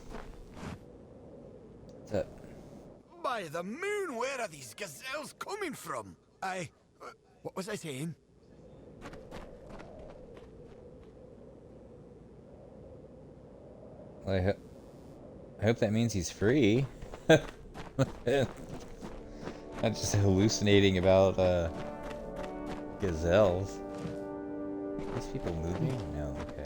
A: What's up?
D: By the moon, where are these gazelles coming from? What was I saying?
A: Well, I hope that means he's free. Not just hallucinating about gazelles. Are these people moving? No, okay.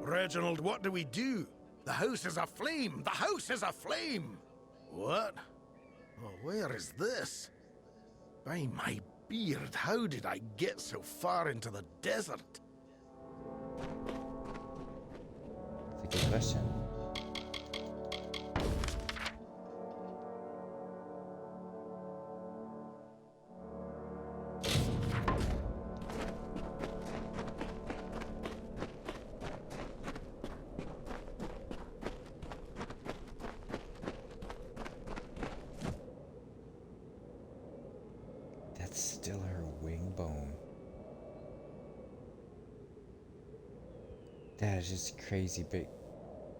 C: Reginald, what do we do? The house is aflame! The house is aflame! What? Oh, where is this? By my beard, how did I get so far into the desert?
A: That's a good question. That's still her wing bone. That is just crazy big.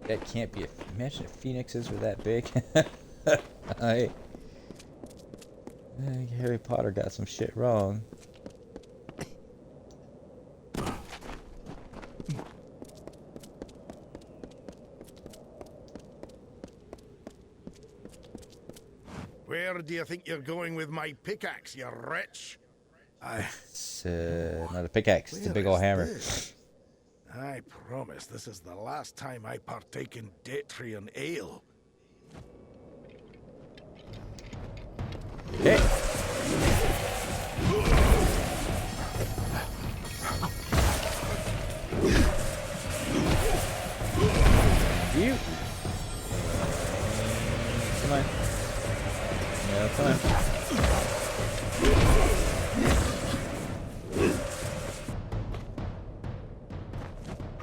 A: That can't be imagine if phoenixes were that big. I think Harry Potter got some shit wrong.
C: Where do you think you're going with my pickaxe, you wretch?
A: It's not a pickaxe, it's a big old hammer.
C: This? I promise this is the last time I partake in Datrian ale.
A: Hey! You! Come on. Yeah, come on.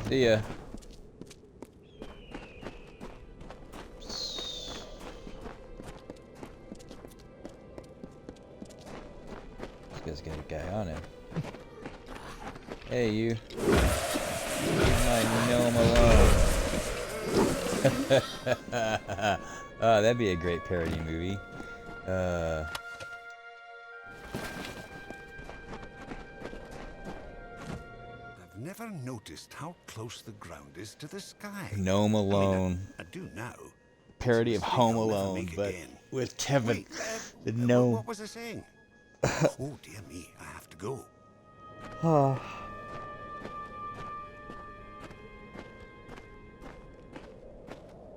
A: See ya. This guy's got a guy on him. Hey, you. Leave my gnome alone. Oh, that'd be a great parody movie.
B: I've never noticed how close the ground is to the sky.
A: Gnome Alone.
B: I do now.
A: Parody of
B: It's a mistake
A: Home
B: I'll never
A: Alone,
B: make
A: but
B: again.
A: with Kevin,
B: Wait,
A: the gnome.
B: what was I saying? Oh dear me, I have to go.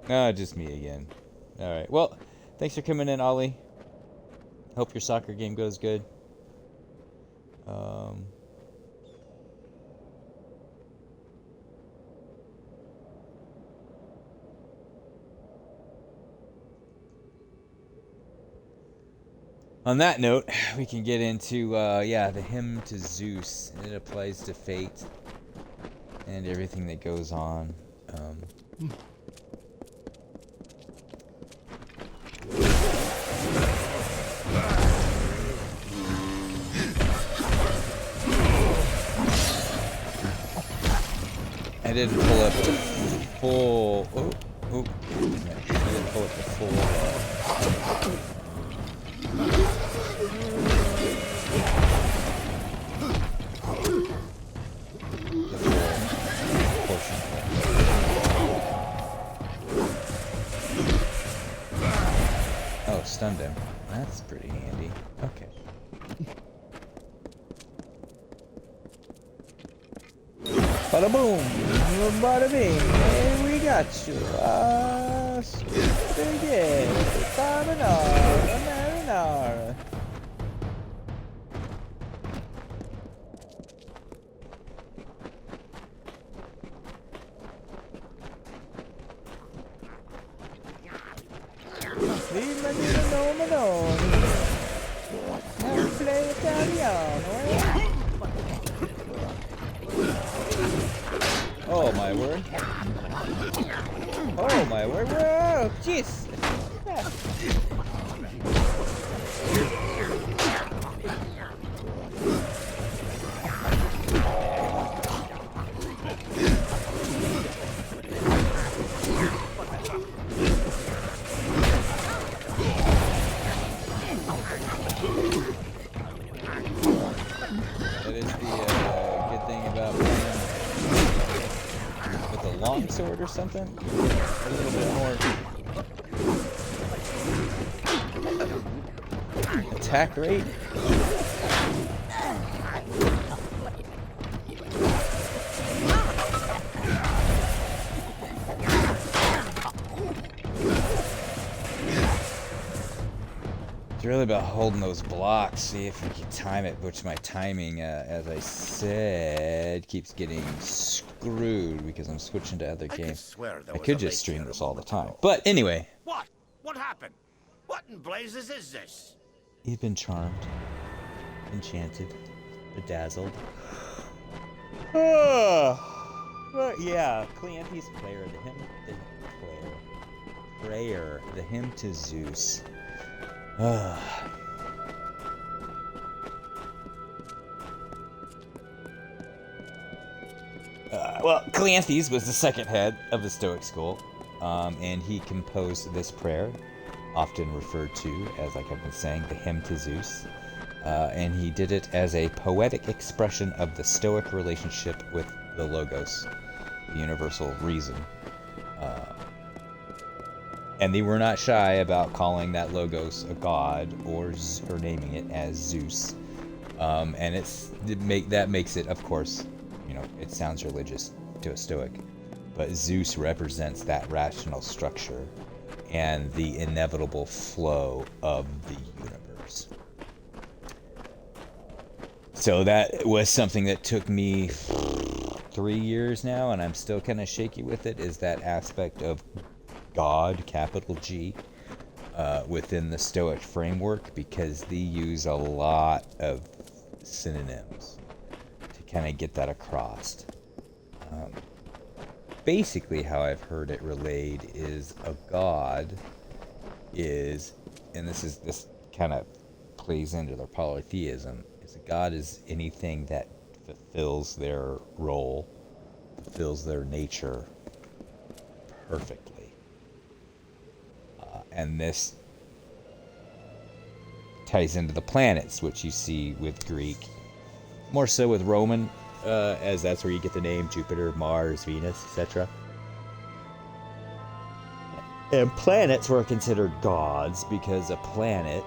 A: Ah, just me again. Alright, well, thanks for coming in, Ollie. Hope your soccer game goes good. On that note, we can get into, yeah, the hymn to Zeus. It applies to fate and everything that goes on. I didn't pull up the full... Oh. I didn't pull up the full... Oh, stunned him. That's pretty handy. Okay. Bada boom! Bada bing! Hey, we got you! Spaghetti! Carbonara! Marinara! Leave my little alone! Now play Italiano, eh? Oh my word. Oh my word. Whoa, jeez. That is the good thing about playing with a longsword or something. A little bit more attack rate. It's really about holding those blocks, see if we can time it, which my timing, as I said, keeps getting screwed because I'm switching to other games. I could just stream this all the time. But anyway.
G: What? What happened? What in blazes is this?
A: You've been charmed, enchanted, bedazzled. But yeah, Cleanthes prayer, the hymn to Zeus. Well, Cleanthes was the second head of the Stoic school, and he composed this prayer, often referred to as, like I've been saying, the hymn to Zeus, and he did it as a poetic expression of the Stoic relationship with the Logos, the universal reason. And they were not shy about calling that Logos a god or naming it as Zeus. And that makes it, of course, it sounds religious to a Stoic, but Zeus represents that rational structure and the inevitable flow of the universe. So that was something that took me 3 years now, and I'm still kind of shaky with it, is that aspect of God, capital G, within the Stoic framework, because they use a lot of synonyms to kind of get that across. Basically, how I've heard it relayed is a god is, and this kind of plays into their polytheism, is a god is anything that fulfills their role, fulfills their nature perfectly. And this ties into the planets, which you see with Greek, more so with Roman, as that's where you get the name Jupiter, Mars, Venus, etc. And planets were considered gods because a planet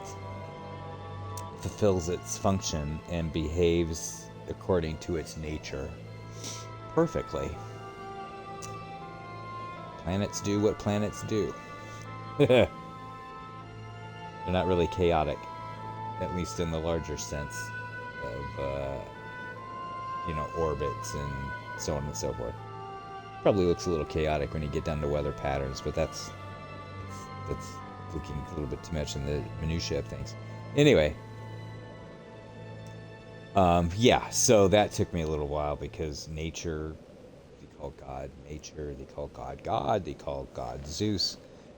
A: fulfills its function and behaves according to its nature perfectly. Planets do what planets do. They're not really chaotic, at least in the larger sense of, orbits and so on and so forth. Probably looks a little chaotic when you get down to weather patterns, but that's looking a little bit too much in the minutiae of things. Anyway, yeah, so that took me a little while because nature, they call God nature, they call God God, they call God Zeus,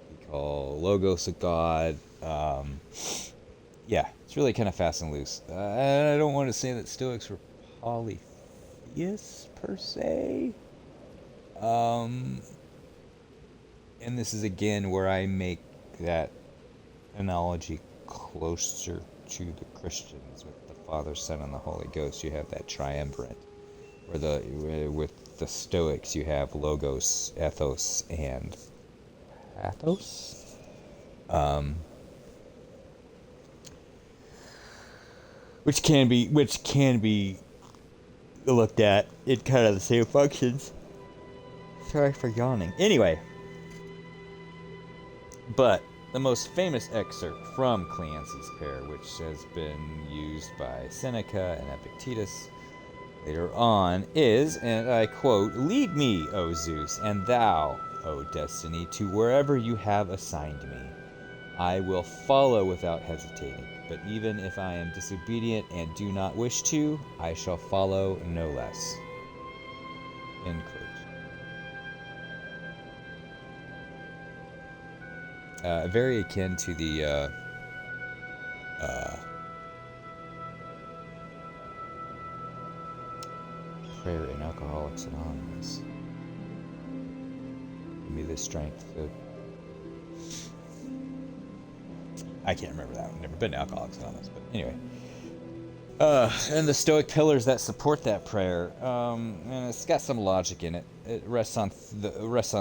A: they call Logos a God. Yeah, it's really kind of fast and loose. I don't want to say that Stoics were polytheists per se. And this is again where I make that analogy closer to the Christians with the Father, Son, and the Holy Ghost. You have that triumvirate. With the Stoics, you have logos, ethos, and pathos. Which can be looked at in kind of the same functions. Sorry for yawning. Anyway, but the most famous excerpt from Cleanthes' prayer, which has been used by Seneca and Epictetus later on, is, and I quote, "Lead me, O Zeus, and thou, O Destiny, to wherever you have assigned me. I will follow without hesitating, but even if I am disobedient and do not wish to, I shall follow no less." End quote. Very akin to the prayer in Alcoholics Anonymous. Give me the strength to... I can't remember that one. Never been to Alcoholics Anonymous, but anyway. And the Stoic pillars that support that prayer, and it's got some logic in it. It rests on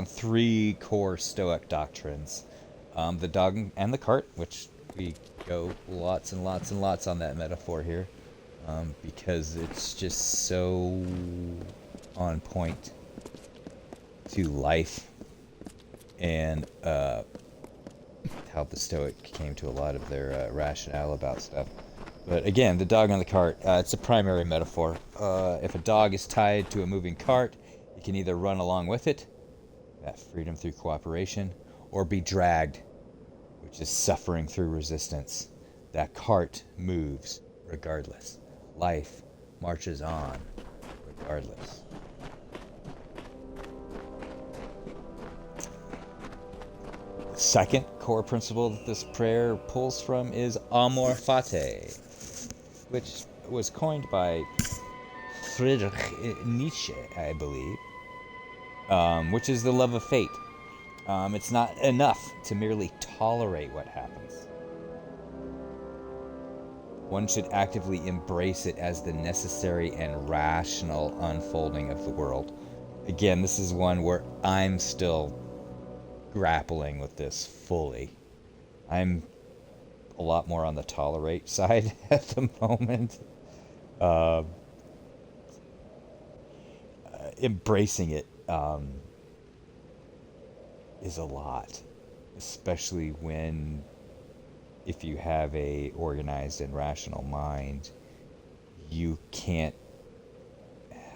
A: three core Stoic doctrines: the dog and the cart, which we go lots and lots and lots on that metaphor here, because it's just so on point to life and how the Stoic came to a lot of their rationale about stuff. But again, the dog on the cart, it's a primary metaphor. If a dog is tied to a moving cart, it can either run along with it, that freedom through cooperation, or be dragged, which is suffering through resistance. That cart moves regardless. Life marches on regardless. The second core principle that this prayer pulls from is amor fati, which was coined by Friedrich Nietzsche, I believe, which is the love of fate. It's not enough to merely tolerate what happens. One should actively embrace it as the necessary and rational unfolding of the world. Again, this is one where I'm still grappling with this fully. I'm a lot more on the tolerate side at the moment. Embracing it is a lot, especially when, if you have a organized and rational mind, you can't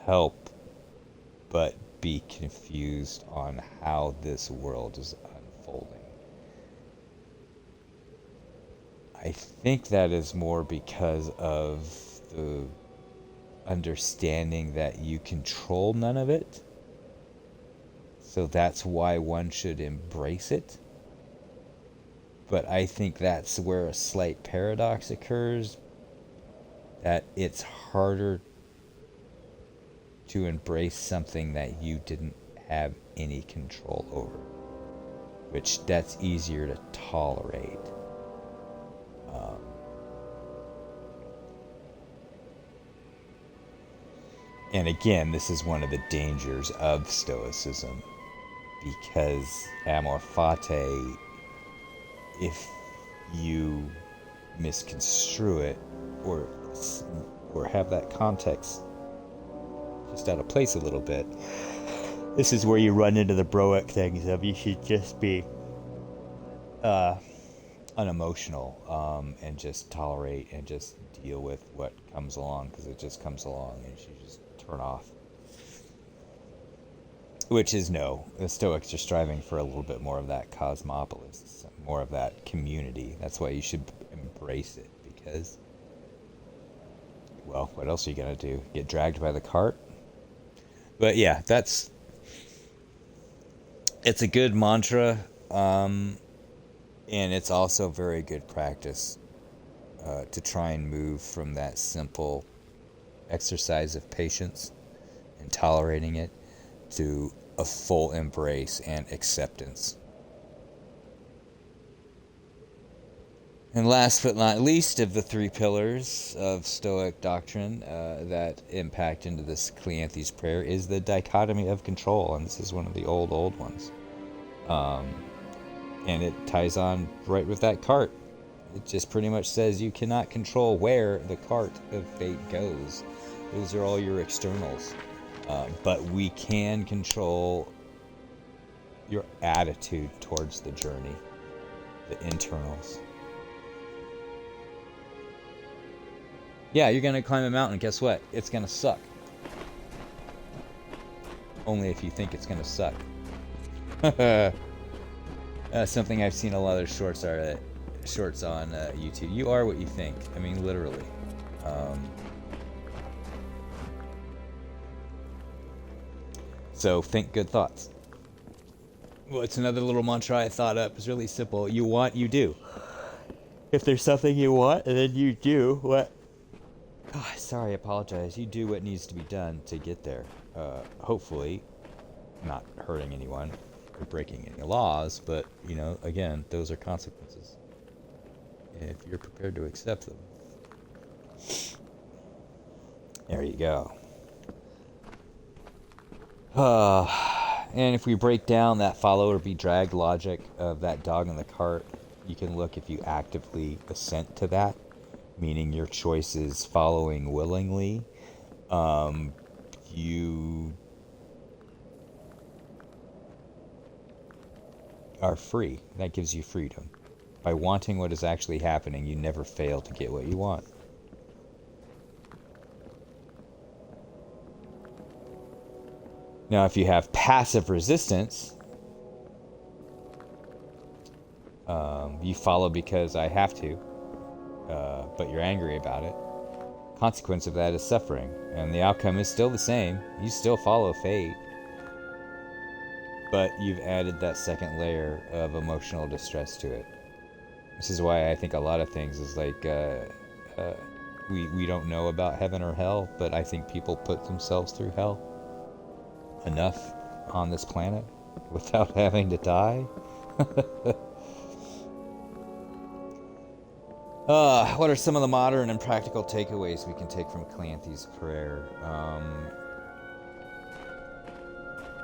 A: help but be confused on how this world is unfolding. I think that is more because of the understanding that you control none of it. So that's why one should embrace it. But I think that's where a slight paradox occurs, that it's harder to embrace something that you didn't have any control over, which that's easier to tolerate. And again, this is one of the dangers of Stoicism, because amor fati, if you misconstrue it or have that context just out of place a little bit, this is where you run into the Broic things of you should just be unemotional and just tolerate and just deal with what comes along, because it just comes along and you just turn off. Which is no. The Stoics are striving for a little bit more of that cosmopolis, more of that community. That's why you should embrace it, because, well, what else are you gonna do? Get dragged by the cart? But yeah, it's a good mantra, and it's also very good practice to try and move from that simple exercise of patience and tolerating it to a full embrace and acceptance. And last but not least of the three pillars of Stoic doctrine that impact into this Cleanthes prayer is the dichotomy of control, and this is one of the old ones. And it ties on right with that cart. It just pretty much says you cannot control where the cart of fate goes. Those are all your externals. But we can control your attitude towards the journey, the internals. Yeah, you're going to climb a mountain. Guess what? It's going to suck. Only if you think it's going to suck. Something I've seen a lot of shorts on YouTube. You are what you think. I mean, literally. So think good thoughts. Well, it's another little mantra I thought up. It's really simple. You want, you do. If there's something you want, and then you do what... Oh, sorry, I apologize. You do what needs to be done to get there. Hopefully, not hurting anyone or breaking any laws, but, you know, again, those are consequences. If you're prepared to accept them. There you go. And if we break down that follow or be dragged logic of that dog in the cart, you can look if you actively assent to that, meaning your choice is following willingly. You are free. That gives you freedom. By wanting what is actually happening, you never fail to get what you want. Now, if you have passive resistance, you follow because I have to, but you're angry about it. Consequence of that is suffering, and the outcome is still the same. You still follow fate, but you've added that second layer of emotional distress to it. This is why I think a lot of things is like, we don't know about heaven or hell, but I think people put themselves through hell enough on this planet without having to die. What are some of the modern and practical takeaways we can take from Cleanthes' prayer?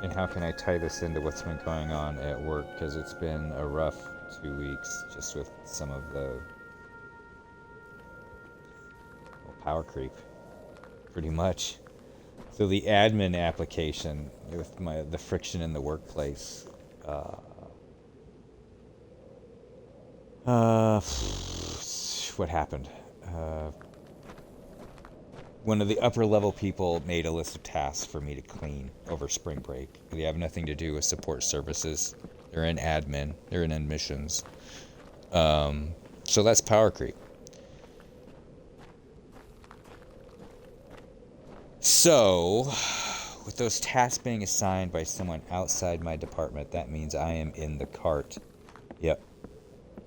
A: And how can I tie this into what's been going on at work? Because it's been a rough 2 weeks just with some of the power creep, pretty much. So the admin application with the friction in the workplace. What happened? One of the upper level people made a list of tasks for me to clean over spring break. They have nothing to do with support services. They're in admin. They're in admissions. So that's power creep. So, with those tasks being assigned by someone outside my department, that means I am in the cart. Yep.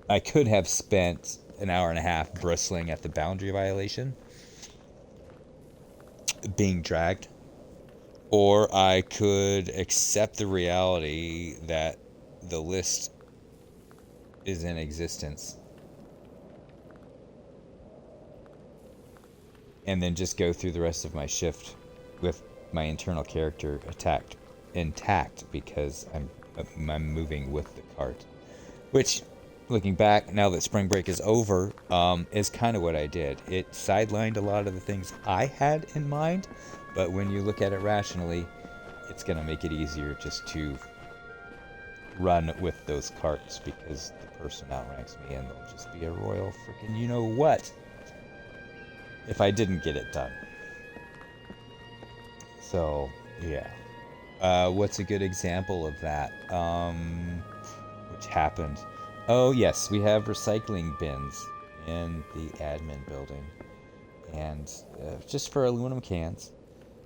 A: I could have spent an hour and a half bristling at the boundary violation, being dragged, or I could accept the reality that the list is in existence and then just go through the rest of my shift with my internal character intact because I'm moving with the cart, which, looking back now that spring break is over, is kind of what I did. It sidelined a lot of the things I had in mind, but when you look at it rationally, it's going to make it easier just to run with those carts because the person outranks me and they'll just be a royal freaking you know what if I didn't get it done. So, yeah. What's a good example of that? Which happened? Oh, yes, we have recycling bins in the admin building, and just for aluminum cans.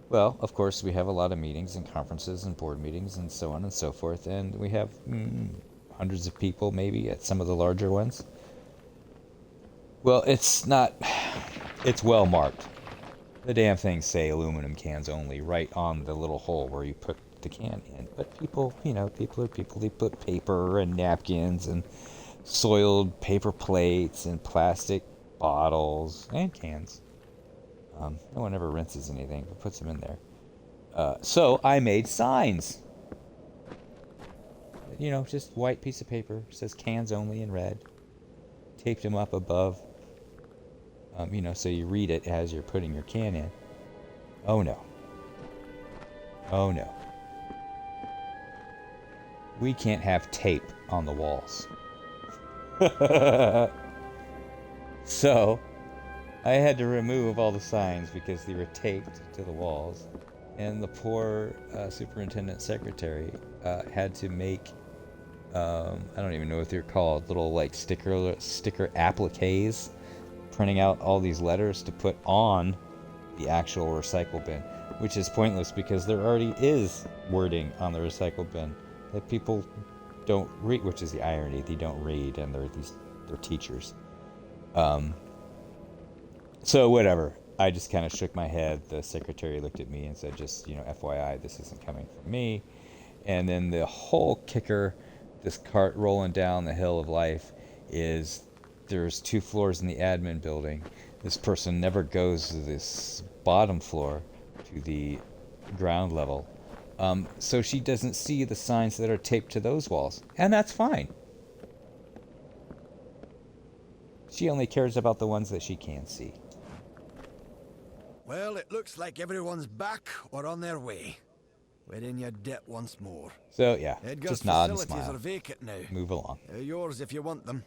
A: Well, of course, we have a lot of meetings and conferences and board meetings and so on and so forth, and we have hundreds of people maybe at some of the larger ones. Well, it's not, it's well marked. The damn things say aluminum cans only right on the little hole where you put the can in. But people, people are people. They put paper and napkins and soiled paper plates and plastic bottles and cans. No one ever rinses anything, but puts them in there. So I made signs. Just white piece of paper. Says cans only in red. Taped them up above. So you read it as you're putting your can in. Oh no. Oh no. We can't have tape on the walls. So I had to remove all the signs because they were taped to the walls, and the poor superintendent secretary had to make I don't even know what they're called, little like sticker appliques, printing out all these letters to put on the actual recycle bin, which is pointless because there already is wording on the recycle bin that people don't read, which is the irony. They don't read, and they're teachers. So whatever. I just kind of shook my head. The secretary looked at me and said, just, FYI, this isn't coming from me. And then the whole kicker, this cart rolling down the hill of life, is there's 2 floors in the admin building. This person never goes to this bottom floor, to the ground level. So she doesn't see the signs that are taped to those walls. And that's fine. She only cares about the ones that she can see.
D: Well, it looks like everyone's back or on their way. We're in your debt once more.
A: So, yeah,
D: Edgar's
A: just nod and
D: facilities
A: smile.
D: are vacant now.
A: Move along.
D: They're yours if you want them.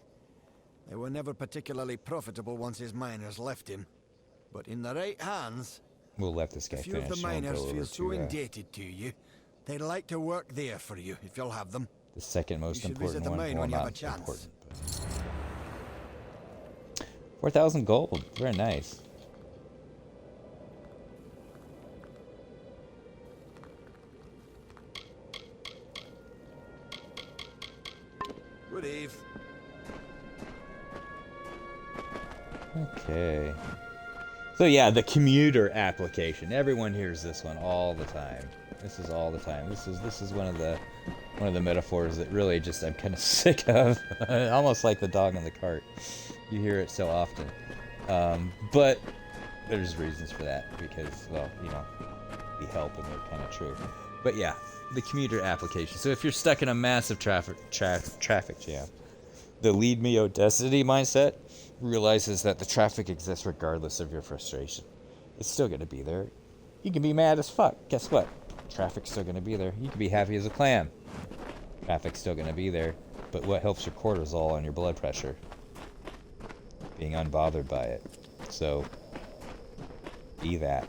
D: They were never particularly profitable once his miners left him. But in the right hands,
A: We'll let this guy
D: a few
A: finish.
D: of the
A: and we'll
D: miners
A: go over
D: feel so
A: to,
D: indebted to you, they'd like to work there for you if you'll have them.
A: the second most
D: should
A: important
D: visit the
A: one.
D: mine
A: Well,
D: when you have
A: not
D: a chance.
A: important. But 4,000 gold. Very nice.
D: Good eve.
A: Okay. So yeah, the commuter application. Everyone hears this one all the time. This is all the time. This is one of the metaphors that really just I'm kind of sick of. Almost like the dog in the cart. You hear it so often. But there's reasons for that because, well, they help and they're kind of true. But yeah, the commuter application. So if you're stuck in a massive traffic jam, the lead me Odessity mindset realizes that the traffic exists regardless of your frustration. It's still going to be there. You can be mad as fuck. Guess what? Traffic's still going to be there. You can be happy as a clam. Traffic's still going to be there. But what helps your cortisol and your blood pressure? Being unbothered by it. So, be that.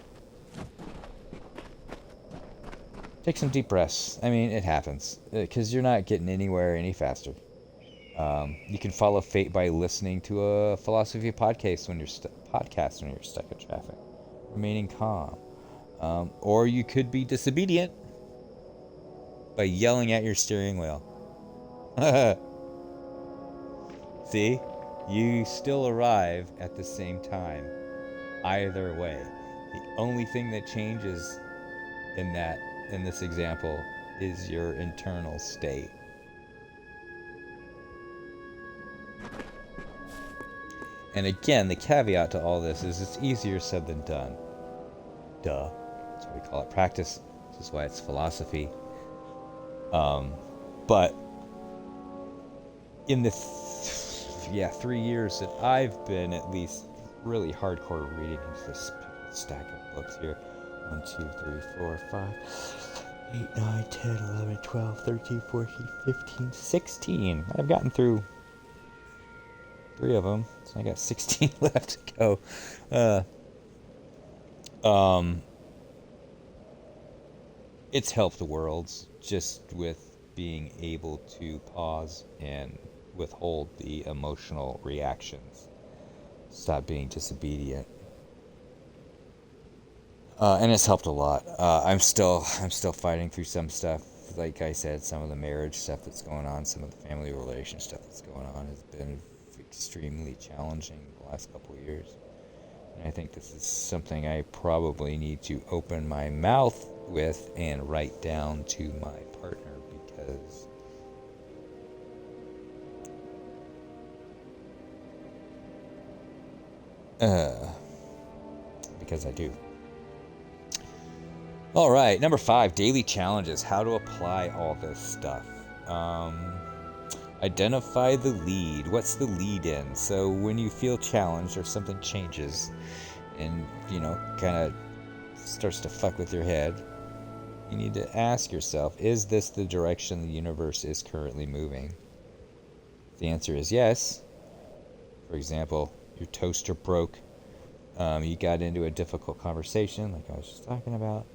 A: Take some deep breaths. I mean, it happens. Because you're not getting anywhere any faster. You can follow fate by listening to a philosophy podcast when you're stuck in traffic, remaining calm, or you could be disobedient by yelling at your steering wheel. See, you still arrive at the same time. Either way, the only thing that changes in this example is your internal state. And again, the caveat to all this is it's easier said than done. Duh. That's why we call it practice. This is why it's philosophy. But in the 3 years that I've been at least really hardcore reading into this stack of books here. 1, 2, 3, 4, 5, 8, 9, 10, 11, 12, 13, 14, 15, 16. I've gotten through 3 of them, so I got 16 left to go. It's helped worlds just with being able to pause and withhold the emotional reactions stop being disobedient. And it's helped a lot. I'm still fighting through some stuff. Like I said, some of the marriage stuff that's going on, some of the family relation stuff that's going on has been extremely challenging the last couple of years. And I think this is something I probably need to open my mouth with and write down to my partner because I do. All right, number 5, daily challenges. How to apply all this stuff. Identify the lead. What's the lead in? So when you feel challenged or something changes and, kind of starts to fuck with your head, you need to ask yourself, is this the direction the universe is currently moving? If the answer is yes, for example, your toaster broke, you got into a difficult conversation like I was just talking about,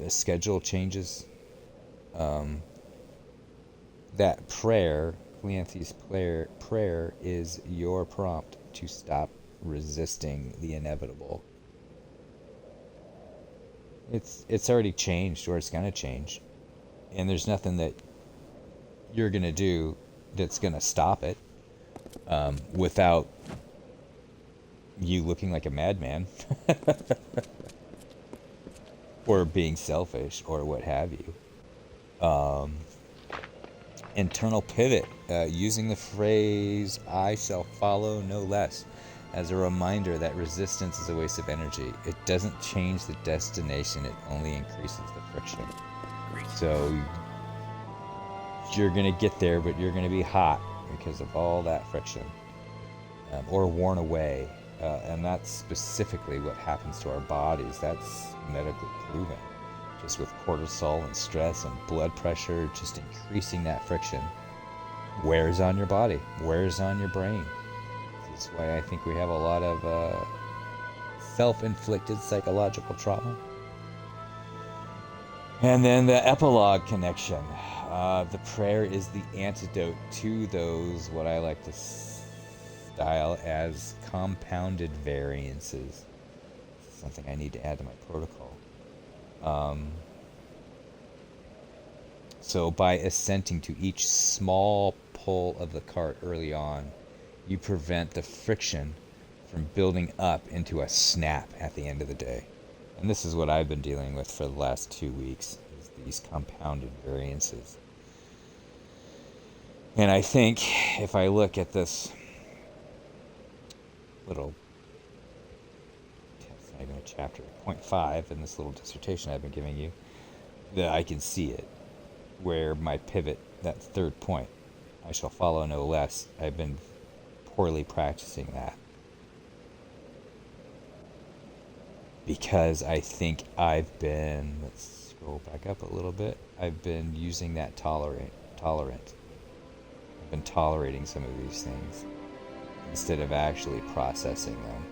A: schedule changes, that prayer, Cleanthes' prayer is your prompt to stop resisting the inevitable. It's already changed, or it's going to change, and there's nothing that you're going to do that's going to stop it, without you looking like a madman or being selfish or what have you. Internal pivot, using the phrase "I shall follow no less" as a reminder that resistance is a waste of energy. It doesn't change the destination, it only increases the friction. So you're gonna get there, but you're gonna be hot because of all that friction, or worn away. And that's specifically what happens to our bodies. That's medically proven. Just with cortisol and stress and blood pressure, just increasing that friction wears on your body, wears on your brain. This is why I think we have a lot of self-inflicted psychological trauma. And then the epilogue connection. The prayer is the antidote to those, what I like to style as compounded variances. Something I need to add to my protocol. So by assenting to each small pull of the cart early on, you prevent the friction from building up into a snap at the end of the day. And this is what I've been dealing with for the last 2 weeks, is these compounded variances. And I think if I look at this little, it's not even a chapter, 0.5 in this little dissertation I've been giving you, that I can see it, where my pivot, that third point, I shall follow no less, I've been poorly practicing that. Because I think I've been, let's scroll back up a little bit, I've been using that tolerant. I've been tolerating some of these things instead of actually processing them.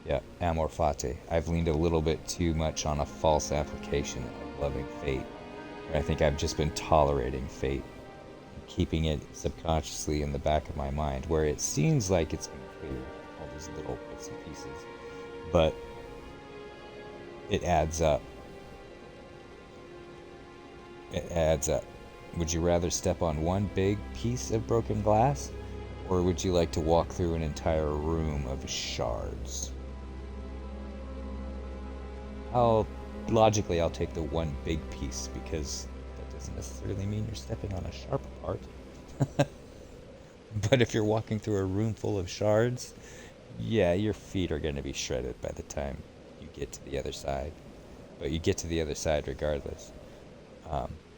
A: Yeah, amor fati. I've leaned a little bit too much on a false application of loving fate. I think I've just been tolerating fate, keeping it subconsciously in the back of my mind, where it seems like it's going to clear all these little bits and pieces, but it adds up. It adds up. Would you rather step on one big piece of broken glass, or would you like to walk through an entire room of shards? Logically, I'll take the one big piece, because that doesn't necessarily mean you're stepping on a sharp part. But if you're walking through a room full of shards, yeah, your feet are going to be shredded by the time you get to the other side. But you get to the other side regardless.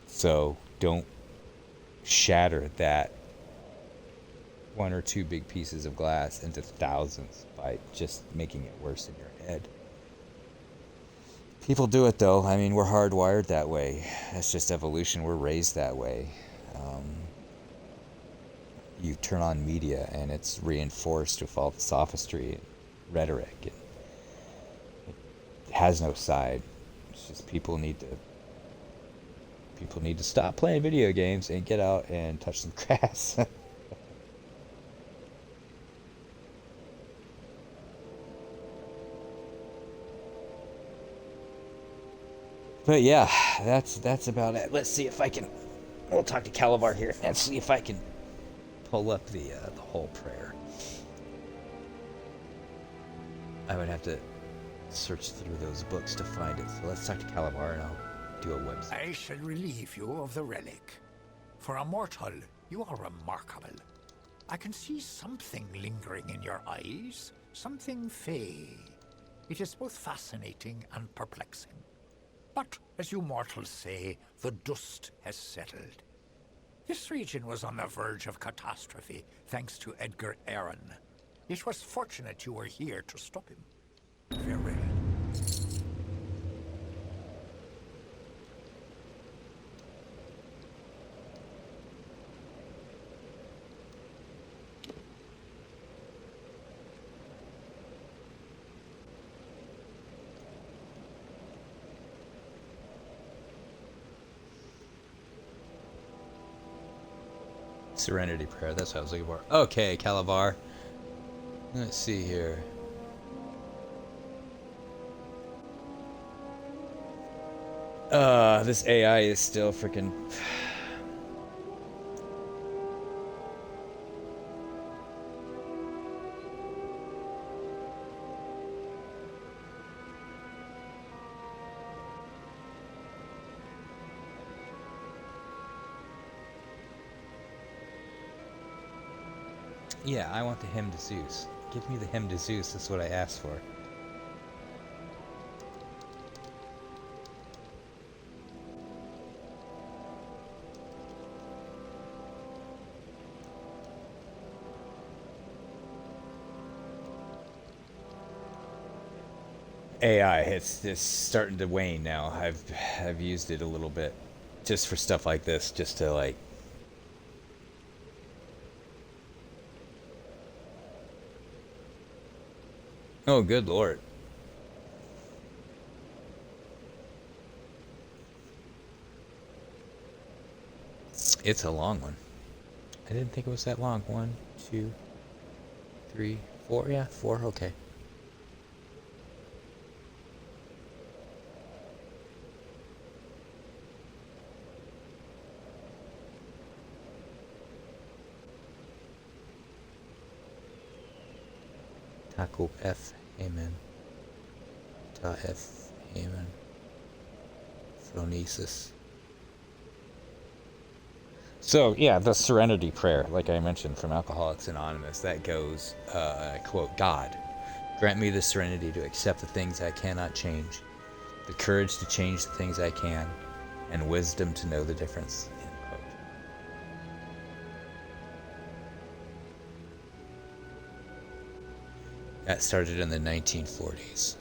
A: So don't shatter that one or two big pieces of glass into thousands by just making it worse in your head. People do it though. I mean, we're hardwired that way. That's just evolution. We're raised that way. You turn on media and it's reinforced with all the sophistry and rhetoric. It has no side. It's just people need to stop playing video games and get out and touch some grass. But yeah, that's about it. Let's see if I can. We'll talk to Calabar here and see if I can pull up the whole prayer. I would have to search through those books to find it. So let's talk to Calabar and I'll do a website.
E: I shall relieve you of the relic. For a mortal, you are remarkable. I can see something lingering in your eyes, something fey. It is both fascinating and perplexing. But, as you mortals say, the dust has settled. This region was on the verge of catastrophe, thanks to Edgar Aaron. It was fortunate you were here to stop him. Farewell.
A: Serenity Prayer, that's what I was looking for. Okay, Calabar. Let's see here. This AI is still freaking. Yeah, I want the hymn to Zeus. Give me the hymn to Zeus, that's what I asked for. AI, it's starting to wane now. I've used it a little bit just for stuff like this, just to like. Oh, good lord. It's a long one. I didn't think it was that long. 1, 2, 3, 4. Yeah, 4. Okay. Taco F. Amen. Ta F. Amen. Phronesis. So, yeah, the Serenity Prayer, like I mentioned from Alcoholics Anonymous, that goes, quote, God, grant me the serenity to accept the things I cannot change, the courage to change the things I can, and wisdom to know the difference, end quote. That started in the 1940s.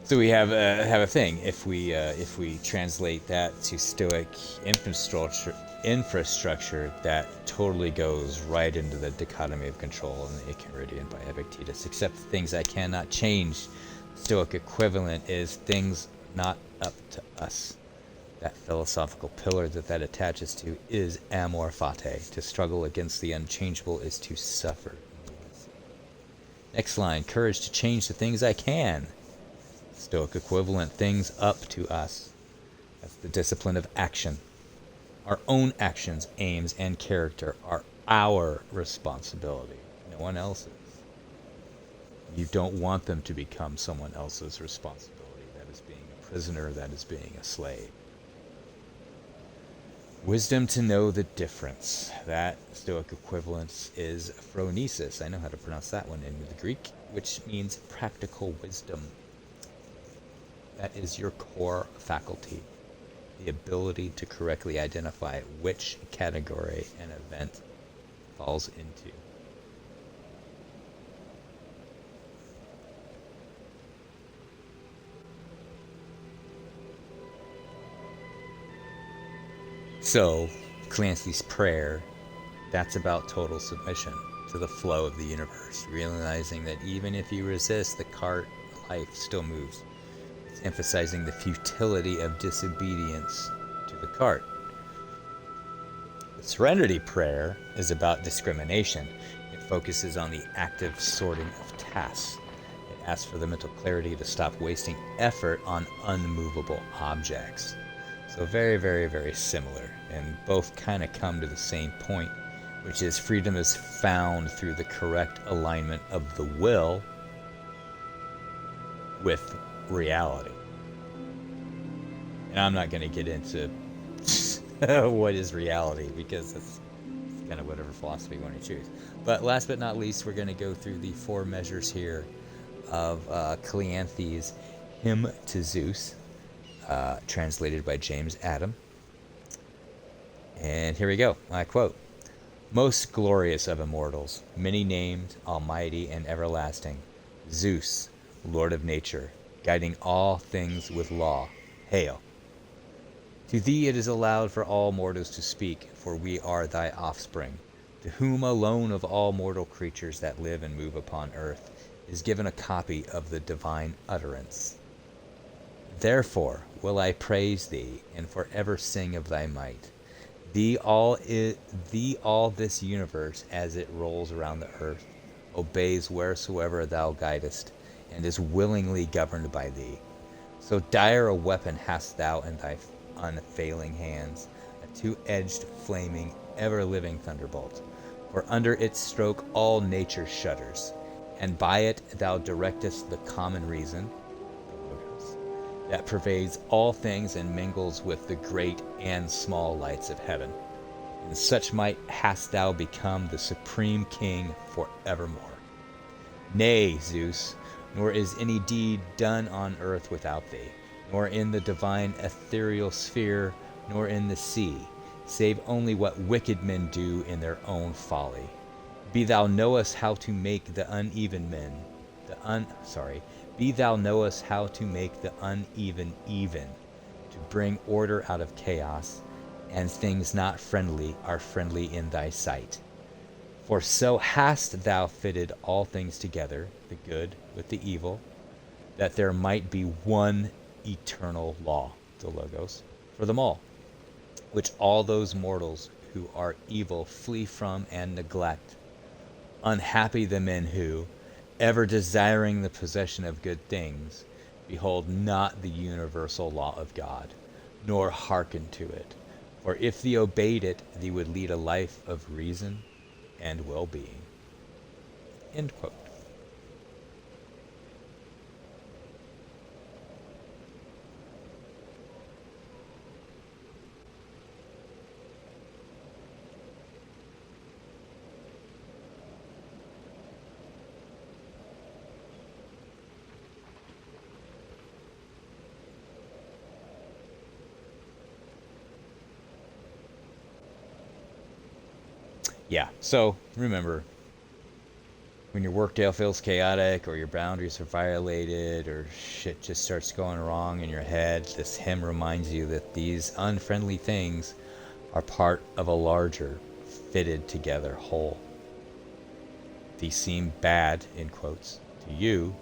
A: So we have a thing. If we translate that to Stoic infrastructure, that totally goes right into the dichotomy of control in the Icaridian by Epictetus. Except the things I cannot change. Stoic equivalent is things not up to us. That philosophical pillar that attaches to is amor fati. To struggle against the unchangeable is to suffer. Next line, courage to change the things I can. Stoic equivalent, things up to us. That's the discipline of action. Our own actions, aims, and character are our responsibility, no one else's. You don't want them to become someone else's responsibility. That is being a prisoner, that is being a slave. Wisdom to know the difference. That Stoic equivalence is phronesis. I know how to pronounce that one in the Greek, which means practical wisdom. That is your core faculty. The ability to correctly identify which category an event falls into. So, Clancy's prayer, that's about total submission to the flow of the universe, realizing that even if you resist, the cart life still moves. It's emphasizing the futility of disobedience to the cart. The Serenity Prayer is about discrimination. It focuses on the active sorting of tasks. It ask for the mental clarity to stop wasting effort on unmovable objects. So very, very, very similar, and both kind of come to the same point, which is freedom is found through the correct alignment of the will with reality. And I'm not going to get into what is reality, because it's kind of whatever philosophy you want to choose. But last but not least, we're going to go through the 4 measures here of Cleanthes' Hymn to Zeus, translated by James Adam. And here we go. I quote, "Most glorious of immortals, many-named, almighty, and everlasting, Zeus, Lord of nature, guiding all things with law, hail. To thee it is allowed for all mortals to speak, for we are thy offspring, to whom alone of all mortal creatures that live and move upon earth is given a copy of the divine utterance. Therefore will I praise thee, and forever sing of thy might. Thee all this universe, as it rolls around the earth, obeys wheresoever thou guidest, and is willingly governed by thee. So dire a weapon hast thou in thy unfailing hands, a two-edged, flaming, ever-living thunderbolt. For under its stroke all nature shudders, and by it thou directest the common reason, the Logos, that pervades all things and mingles with the great and small lights of heaven. In such might hast thou become the supreme king forevermore. Nay, Zeus, nor is any deed done on earth without thee, nor in the divine ethereal sphere, nor in the sea, save only what wicked men do in their own folly. Be thou knowest how to make the uneven even, to bring order out of chaos, and things not friendly are friendly in thy sight. For so hast thou fitted all things together, the good with the evil, that there might be one eternal law, the Logos, for them all, which all those mortals who are evil flee from and neglect. Unhappy the men who, ever desiring the possession of good things, behold not the universal law of God, nor hearken to it. For if thee obeyed it, thee would lead a life of reason and well-being." End quote. Yeah, so remember, when your workday feels chaotic, or your boundaries are violated, or shit just starts going wrong in your head, this hymn reminds you that these unfriendly things are part of a larger, fitted together whole. These seem bad, in quotes, to you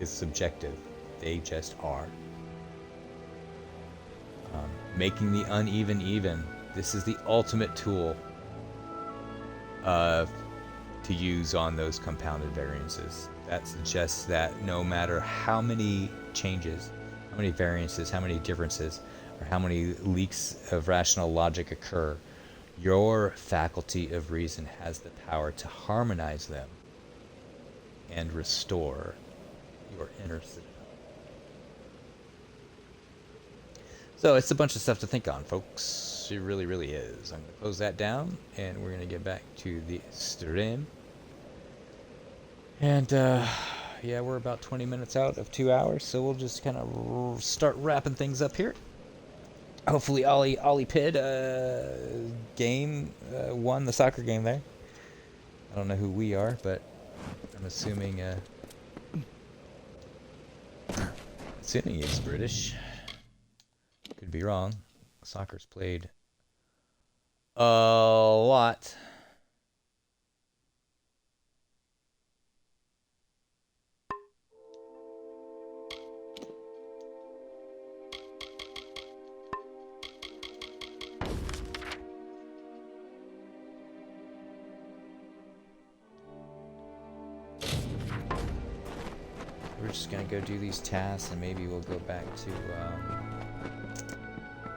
A: is subjective. They just are. Making the uneven even. This is the ultimate tool to use on those compounded variances. That suggests that no matter how many changes, how many variances, how many differences, or how many leaks of rational logic occur, your faculty of reason has the power to harmonize them and restore your inner citadel. So it's a bunch of stuff to think on, folks. It really, really is. I'm going to close that down, and we're going to get back to the stream. And, yeah, we're about 20 minutes out of 2 hours, so we'll just kind of start wrapping things up here. Hopefully Ollie Pidd won the soccer game there. I don't know who we are, but I'm assuming he's British. Could be wrong. Soccer's played a lot. just gonna go do these tasks, and maybe we'll go back to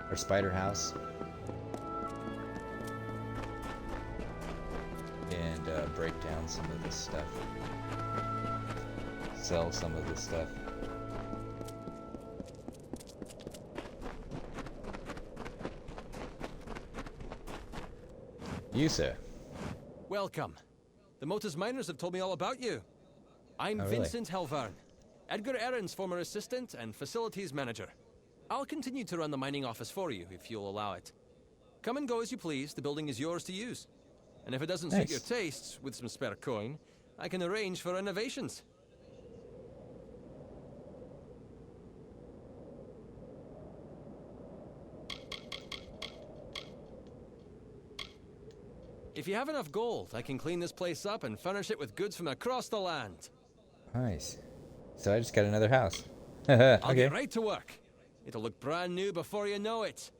A: our spider house and break down some of this stuff. Sell some of this stuff. You, sir.
H: Welcome. The Motus miners have told me all about you. I'm
A: really?
H: Vincent Helvarn, Edgar Aaron's former assistant and facilities manager. I'll continue to run the mining office for you, if you'll allow it. Come and go as you please, the building is yours to use. And if it doesn't suit your tastes, with some spare coin, I can arrange for renovations. If you have enough gold, I can clean this place up and furnish it with goods from across the land.
A: Nice. So I just got another house.
H: I'll get right to work. It'll look brand new before you know it.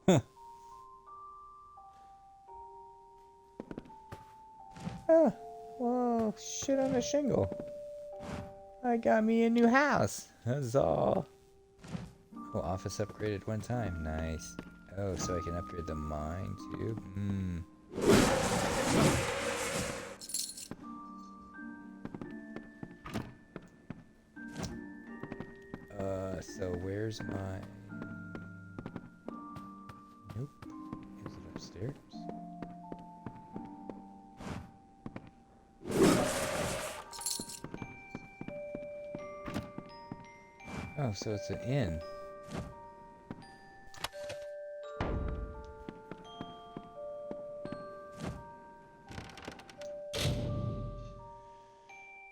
A: Huh. Oh, well, shit on the shingle. I got me a new house. That's all. Oh, office upgraded one time. Nice. Oh, so I can upgrade the mine too? So where's my... Nope. Is it upstairs? Oh, so it's an inn.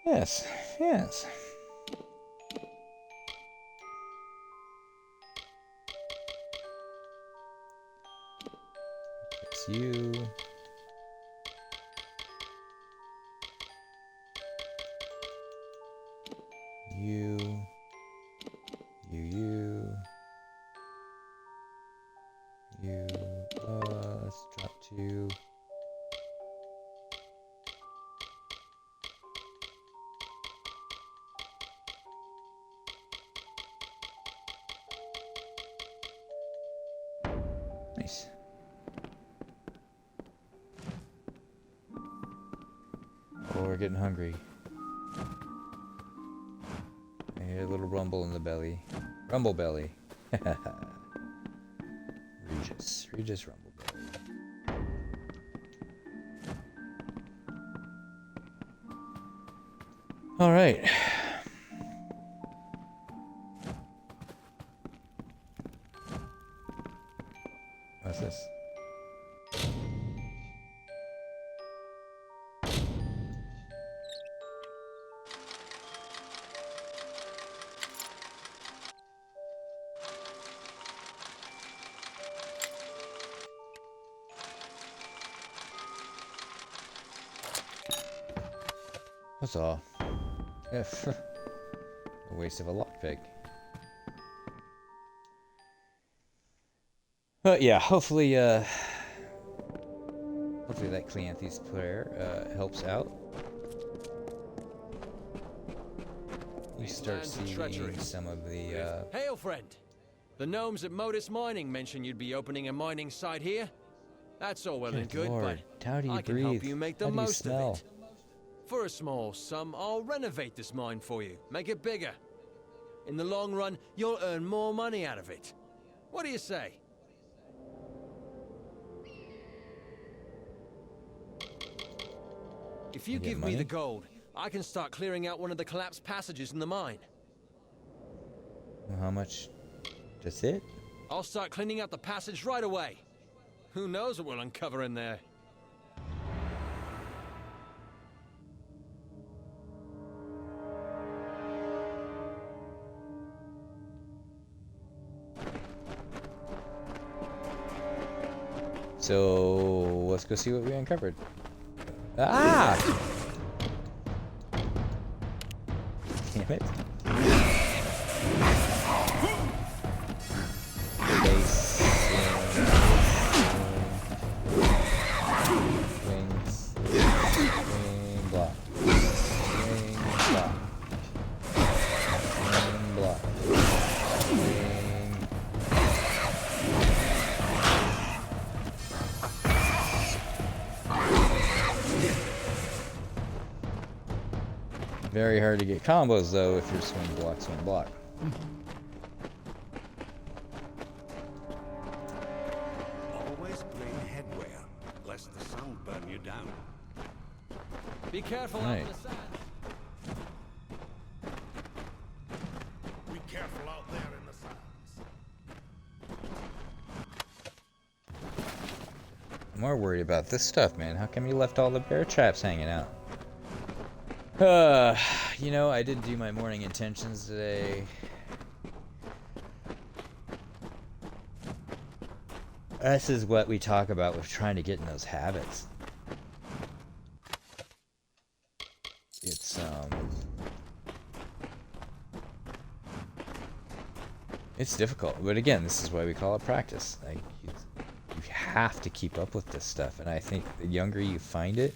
A: Yes, yes. It's you. You. You. Let's drop 2. Nice. Oh, we're getting hungry. I hear a little rumble in the belly. Rumble belly. Regis rumble belly. All right. What's this? That's all. A waste of a lockpick. But yeah, hopefully that Cleanthes prayer helps out. You start seeing some of the
H: Hail, friend! The gnomes at Modus Mining mentioned you'd be opening a mining site here. That's all well and good,
A: Lord,
H: but
A: how do you
H: I can
A: breathe?
H: help you make the
A: How do you
H: most
A: smell?
H: of it. For a small sum, I'll renovate this mine for you, make it bigger. In the long run, you'll earn more money out of it. What do you say? If you give me the gold, I can start clearing out one of the collapsed passages in the mine.
A: Well, how much? Just it?
H: I'll start cleaning out the passage right away. Who knows what we'll uncover in there?
A: So let's go see what we uncovered. Ah! Damn it. Base. Swing. Very hard to get combos though if you're swing block, swing block.
G: Always bring headwear, lest the sun burn you down.
H: Be careful
A: Right.
H: out in the sand.
G: Be careful out there in the sands.
A: I'm more worried about this stuff, man. How come you left all the bear traps hanging out? You know, I didn't do my morning intentions today. This is what we talk about with trying to get in those habits. It's difficult, but again, this is why we call it practice. Like you have to keep up with this stuff, and I think the younger you find it,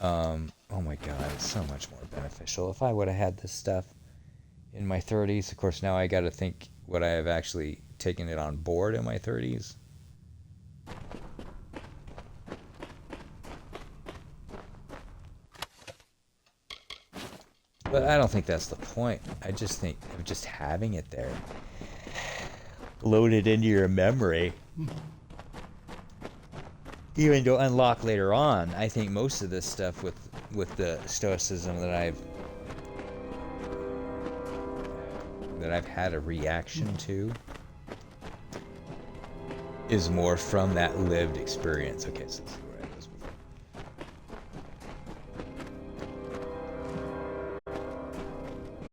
A: oh my god, it's so much more beneficial. If I would have had this stuff in my 30s, of course now I got to think would I have actually taken it on board in my 30s? But I don't think that's the point. I just think of just having it there, loaded into your memory, even to unlock later on. I think most of this stuff with the stoicism that I've had a reaction to is more from that lived experience. Okay, so let's see where I was before.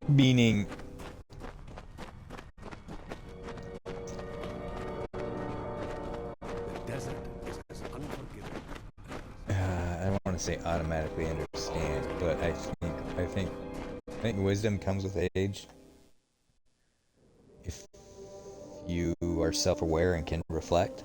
A: Meaning,
G: The desert is as unforgiving.
A: I don't want to say automatically understand, but I think wisdom comes with age. If you are self-aware and can reflect.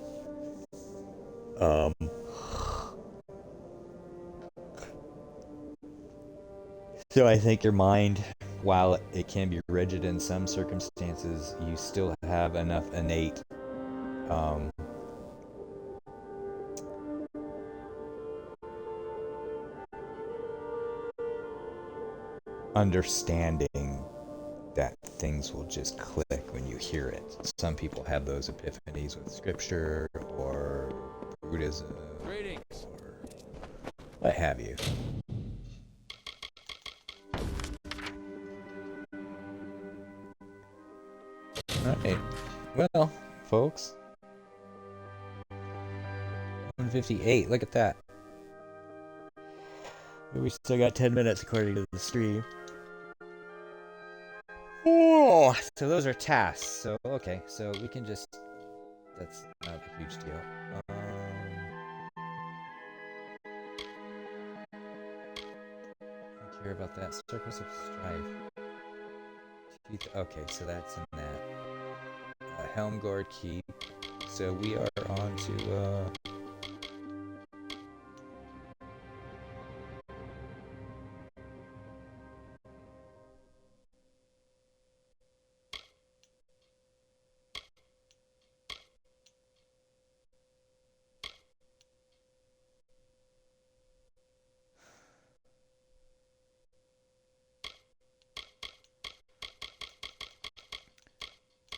A: So I think your mind, while it can be rigid in some circumstances, you still have enough innate understanding that things will just click when you hear it. Some people have those epiphanies with scripture or Buddhism
H: Greetings.
A: or what have you. Alright, well, folks, 158, look at that. We still got 10 minutes according to the stream. Oh, so those are tasks. So, okay, so we can just, that's not a huge deal. I care about that. Circles of Strife. Teeth, okay, so that's in that. Helmgord Keep. So we are on to,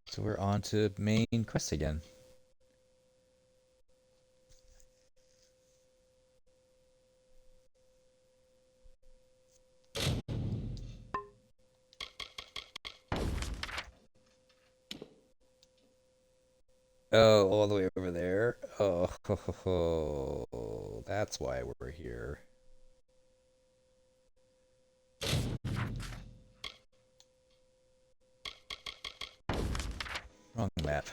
A: so we're on to main quest again. Oh, all the way over there. Oh, that's why we're here. Wrong map.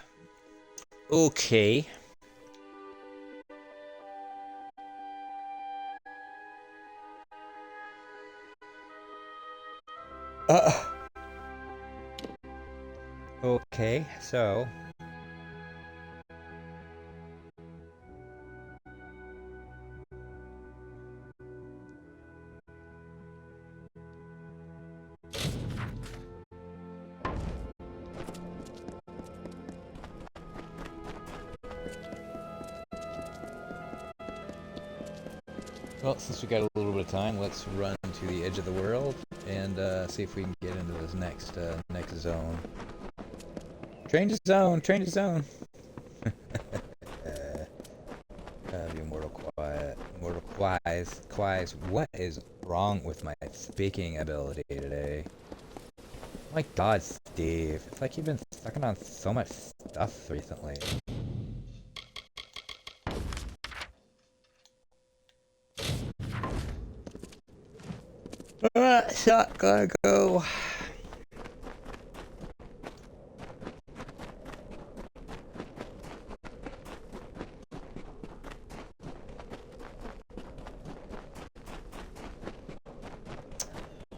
A: Okay. Okay, so well, since we got a little bit of time, let's run to the edge of the world and see if we can get into this next zone. Train to zone! Train to zone! Be mortal quiet. Mortal quiet. What is wrong with my speaking ability today? My God, Steve. It's like you've been sucking on so much stuff recently. Shot gotta go.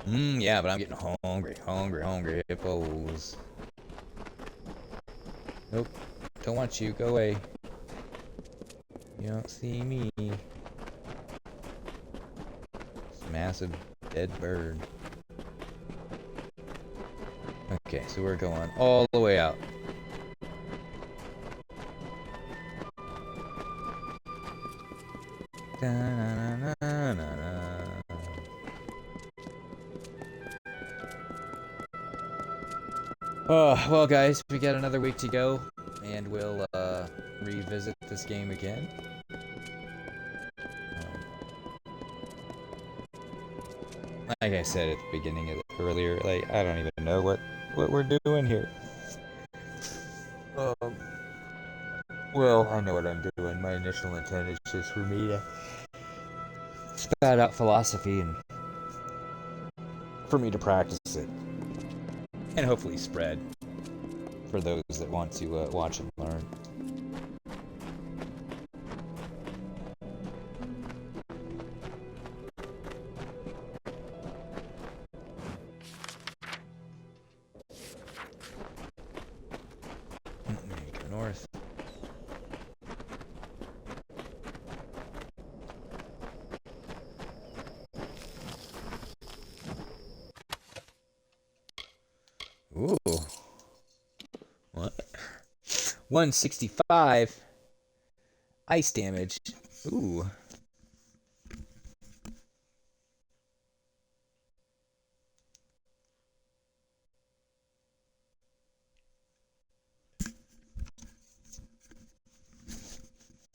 A: Yeah, but I'm getting hungry, hippos. Nope, don't want you, go away. You don't see me. This massive dead bird. Okay, so we're going all the way out. Oh, well guys, we got another week to go, and we'll revisit this game again. Like I said at the beginning of earlier, like I don't even know what we're doing here. Well, I know what I'm doing. My initial intent is just for me to spout out philosophy and for me to practice it. And hopefully spread for those that want to watch and learn. Go north. Ooh. What? 165 ice damage. Ooh.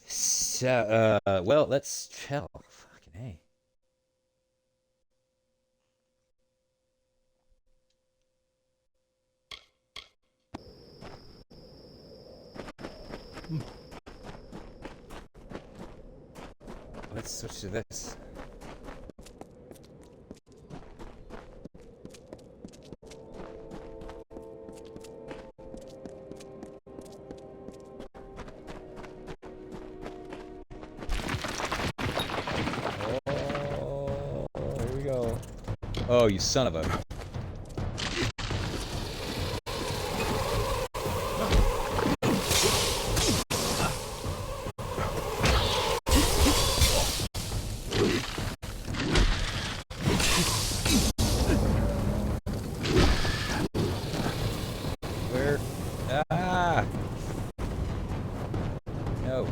A: So, well, let's chill. Fucking hey. Let's switch to this. Oh, here we go. Oh, you son of a... Where? Ah! No.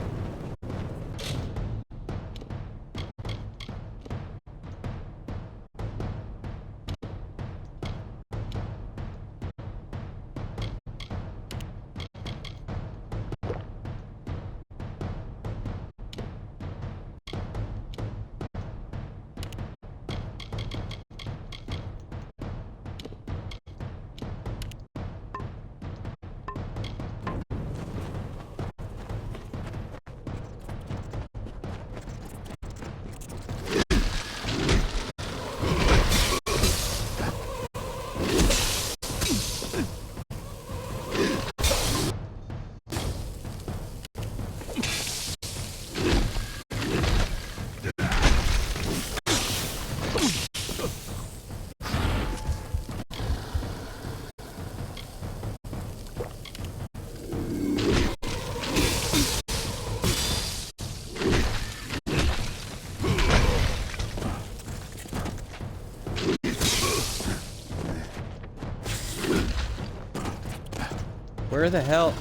A: Where the hell?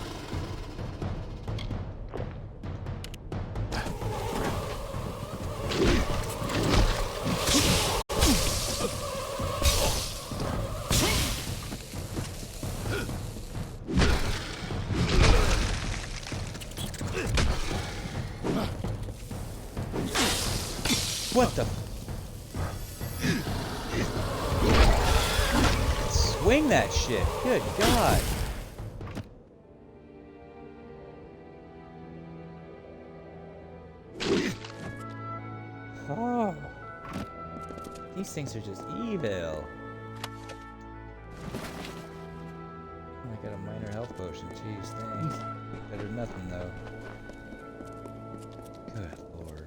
A: What the? Swing that shit. Good God. Oh. These things are just evil. Oh, I got a minor health potion. Jeez, thanks. Better than nothing, though. Good Lord.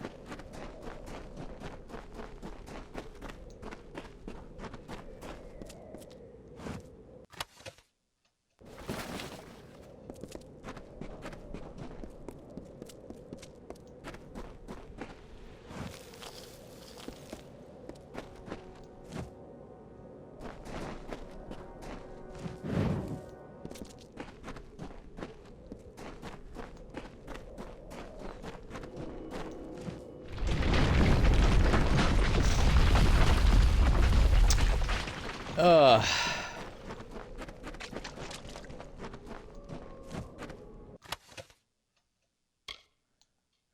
A: Ugh.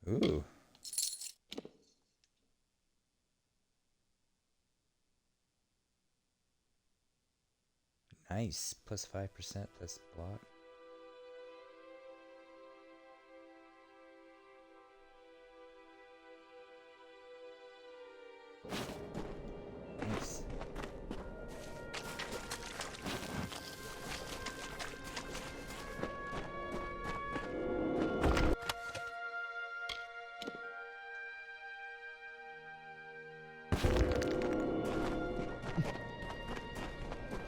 A: Ooh. Nice. Plus 5% plus block. Nice.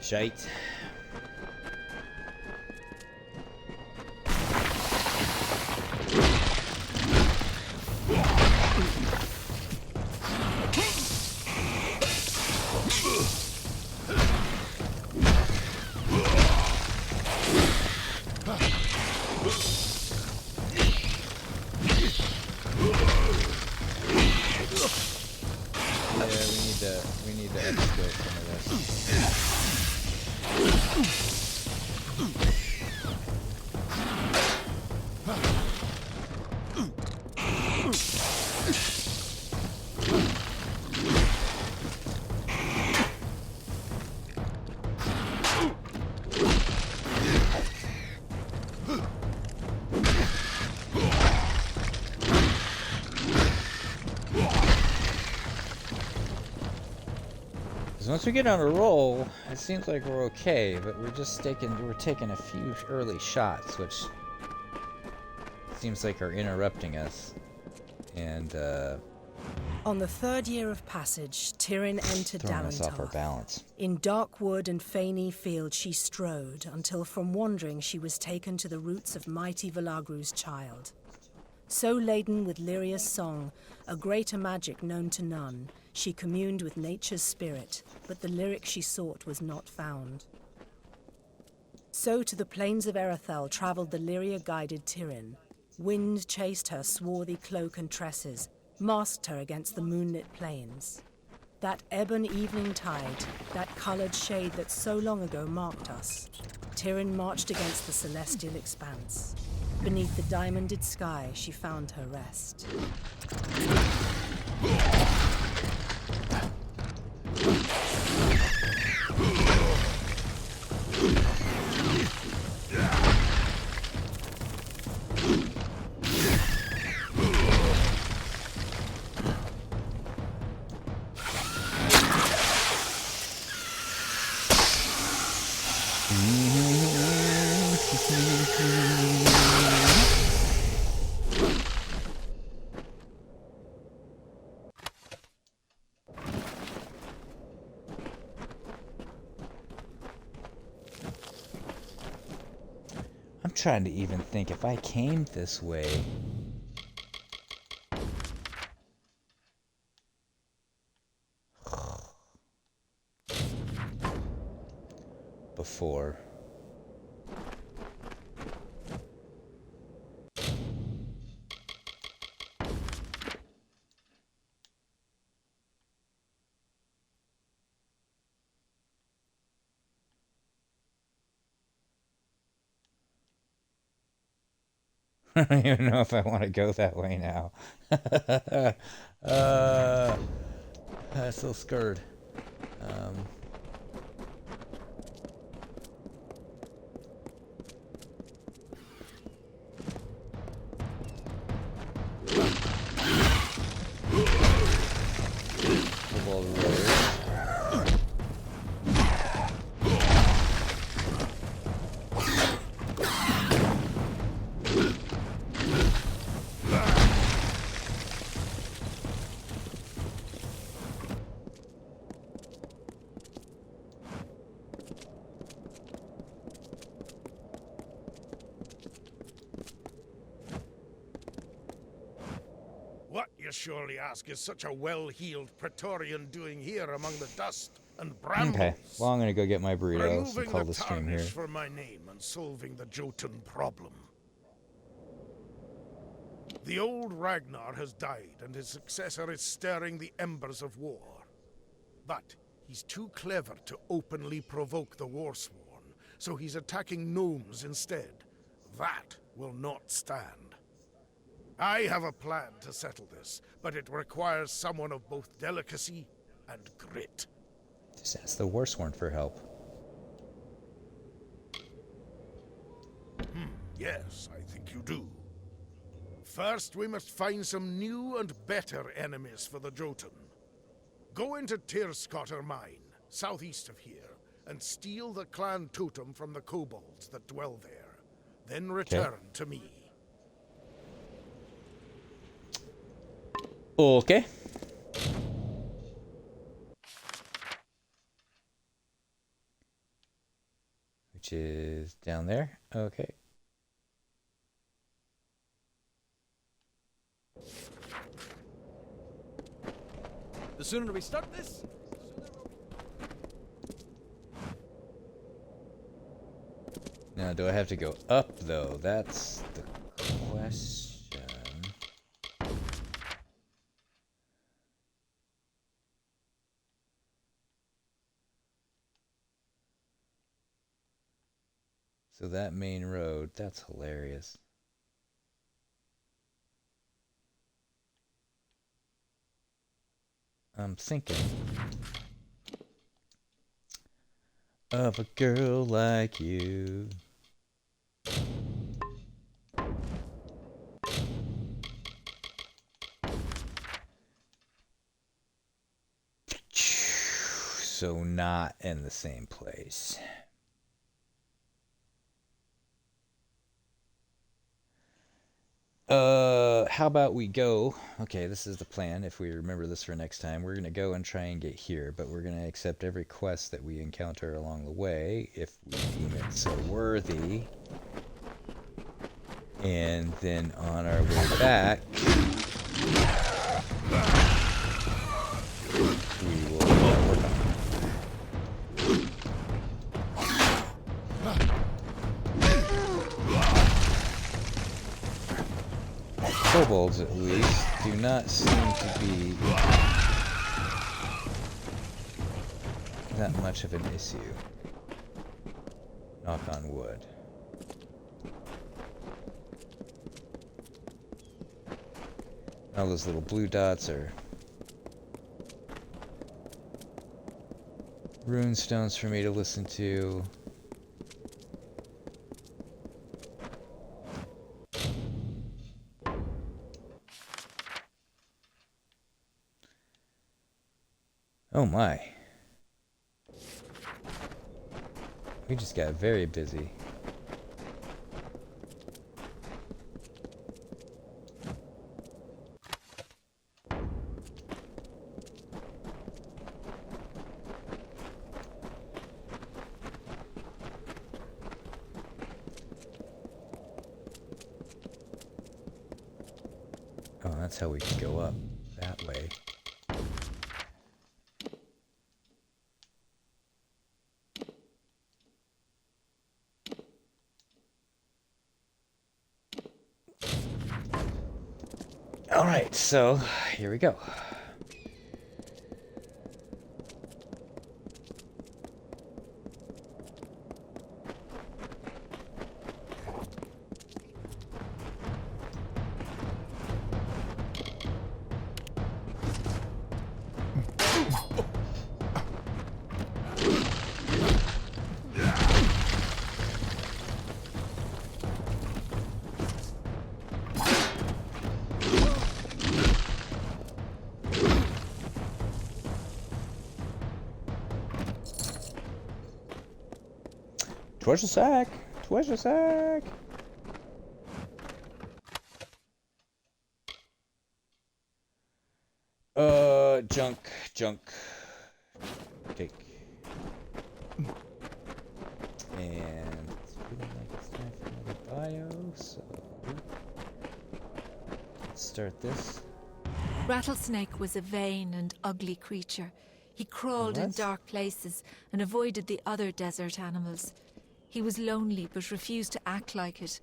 A: Shite. We need to export some of this. Once we get on a roll, it seems like we're okay, but we're taking a few early shots, which seems like are interrupting us. And
I: on the third year of passage, Tyrion entered
A: throwing us off our
I: Dalentar.
A: balance.
I: In dark wood and fany field she strode, until from wandering she was taken to the roots of mighty Velagru's child. So laden with Lyria's song, a greater magic known to none, she communed with nature's spirit, but the lyric she sought was not found. So to the plains of Erethel travelled the Lyria-guided Tyrion. Wind chased her swarthy cloak and tresses, masked her against the moonlit plains. That ebon evening tide, that coloured shade that so long ago marked us, Tyrion marched against the celestial expanse. Beneath the diamonded sky, she found her rest.
A: I'm trying to even think if I came this way. Before. I don't even know if I want to go that way now. I'm so scared. Football road.
J: What, you surely ask, is such a well-heeled Praetorian doing here among the dust and brambles?
A: Okay, well, I'm gonna go get my burritos and
J: Removing
A: call
J: the
A: the stream here.
J: tarnish for my name and solving the Jotun problem. The old Ragnar has died, and his successor is stirring the embers of war. But he's too clever to openly provoke the Warsworn, so he's attacking gnomes instead. That will not stand. I have a plan to settle this, but it requires someone of both delicacy and grit.
A: Just ask the Warsworn for help.
J: Yes, I think you do. First, we must find some new and better enemies for the Jotun. Go into Tirskotter Mine, southeast of here, and steal the clan totem from the kobolds that dwell there. Then return to me.
A: Okay. Which is down there. Okay.
H: The sooner we start this,
A: Now, do I have to go up, though? That's the question. So that main road, that's hilarious. I'm thinking of a girl like you. So not in the same place. How about we go? Okay, this is the plan. If we remember this for next time, we're gonna go and try and get here, but we're gonna accept every quest that we encounter along the way if we deem it so worthy. And then on our way back, we will work on it. Kobolds, at least, do not seem to be that much of an issue. Knock on wood. All those little blue dots are rune stones for me to listen to. Oh my. We just got very busy. Oh, that's how we can go up that way. Alright, so here we go. treasure sack! Treasure sack! Junk. Take. And it's feeling like it's time for another bio, so let's start this.
K: Rattlesnake was a vain and ugly creature. He crawled in
A: What?
K: dark places and avoided the other desert animals. He was lonely but refused to act like it.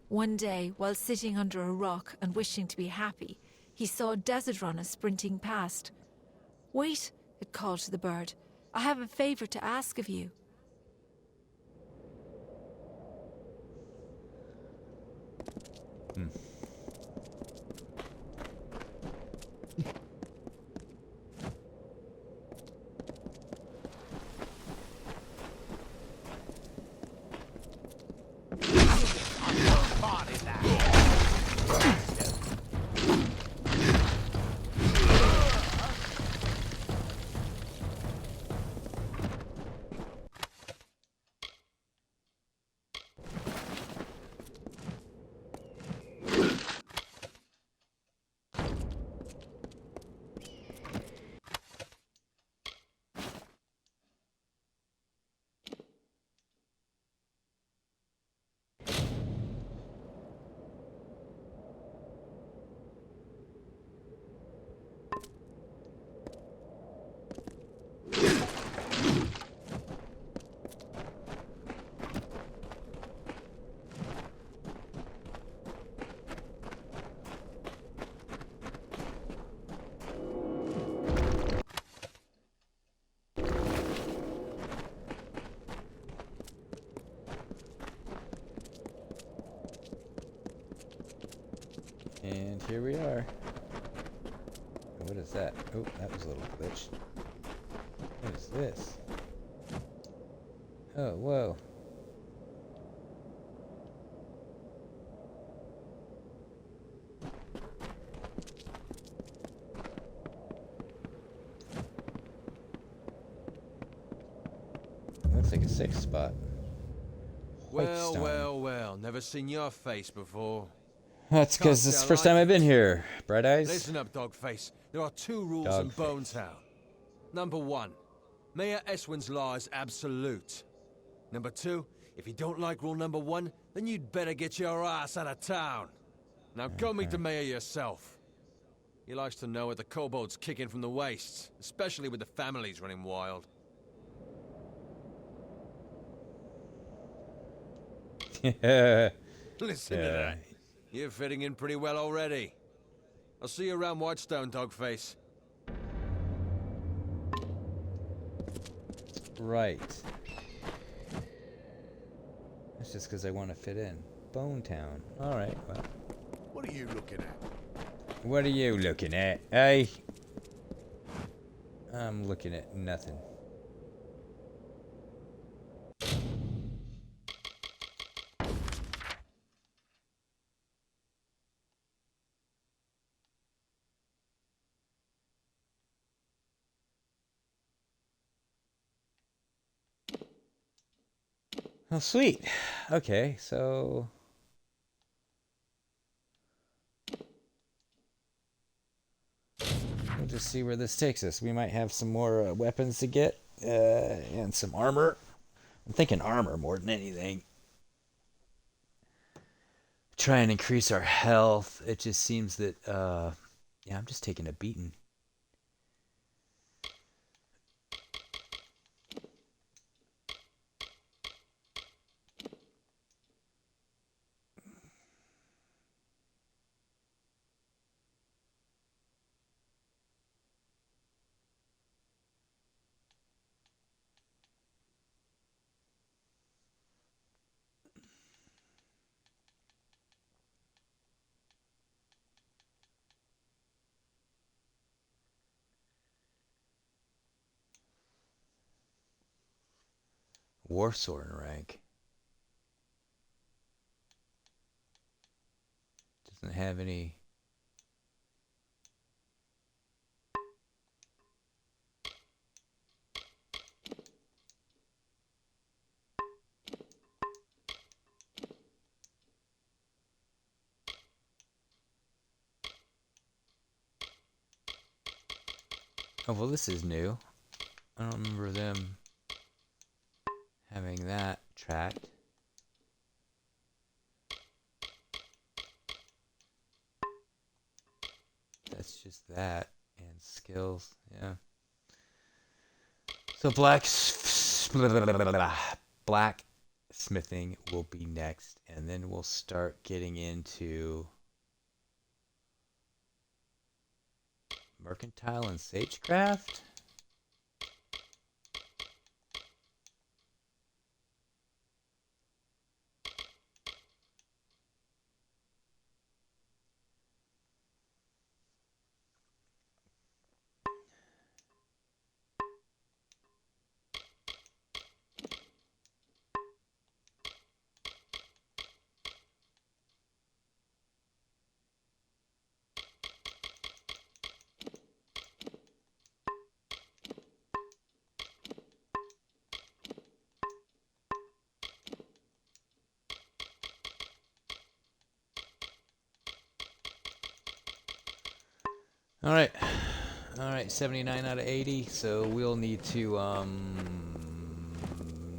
K: One day, while sitting under a rock and wishing to be happy, he saw a desert runner sprinting past. "Wait," it called to the bird. "I have a favor to ask of you."
A: And here we are. What is that? Oh, that was a little glitched. What is this? Oh, whoa. Looks like a safe spot.
H: Well,
A: Whitestone.
H: well. Never seen your face before.
A: That's because this is the first time I've been here. Bright eyes.
H: Listen up, Dogface. There are two rules in Bone Town. Number one, Mayor Eswin's law is absolute. Number two, if you don't like rule number one, then you'd better get your ass out of town. Now go meet the mayor yourself. He likes to know what the kobolds kick in from the wastes, especially with the families running wild.
A: Yeah.
H: Listen to that. You're fitting in pretty well already. I'll see you around Whitestone, Dogface.
A: Right. That's just because I want to fit in. Bone Town. Alright, well.
G: What are you looking at?
A: What are you looking at, eh? I'm looking at nothing. Oh, sweet. Okay, so... we'll just see where this takes us. We might have some more weapons to get, and some armor. I'm thinking armor more than anything. Try and increase our health. It just seems that, yeah, I'm just taking a beating. War sword rank. Doesn't have any. Oh, well, this is new. I don't remember them having that tracked. That's just that. And skills, yeah. So blacksmithing will be next, and then we'll start getting into mercantile and sagecraft. All right. All right, 79 out of 80. So we'll need to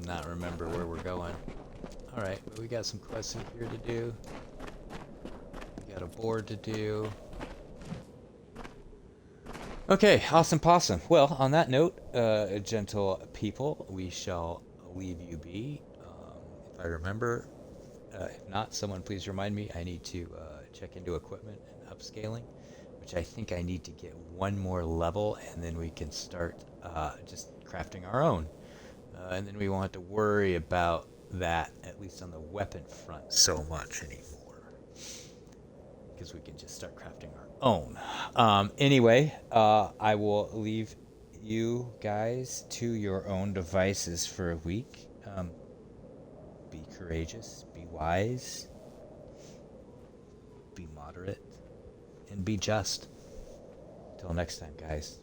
A: not remember where we're going. All right, we got some quests in here to do. We got a board to do. Okay, awesome possum. Well, on that note, gentle people, we shall leave you be. If I remember, if not, someone please remind me. I need to check into equipment and upscaling, which I think I need to get one more level, and then we can start just crafting our own. And then we won't have to worry about that, at least on the weapon front, so much anymore. Because we can just start crafting our own. Anyway, I will leave you guys to your own devices for a week. Be courageous, be wise, be moderate, and be just. Till next time, guys.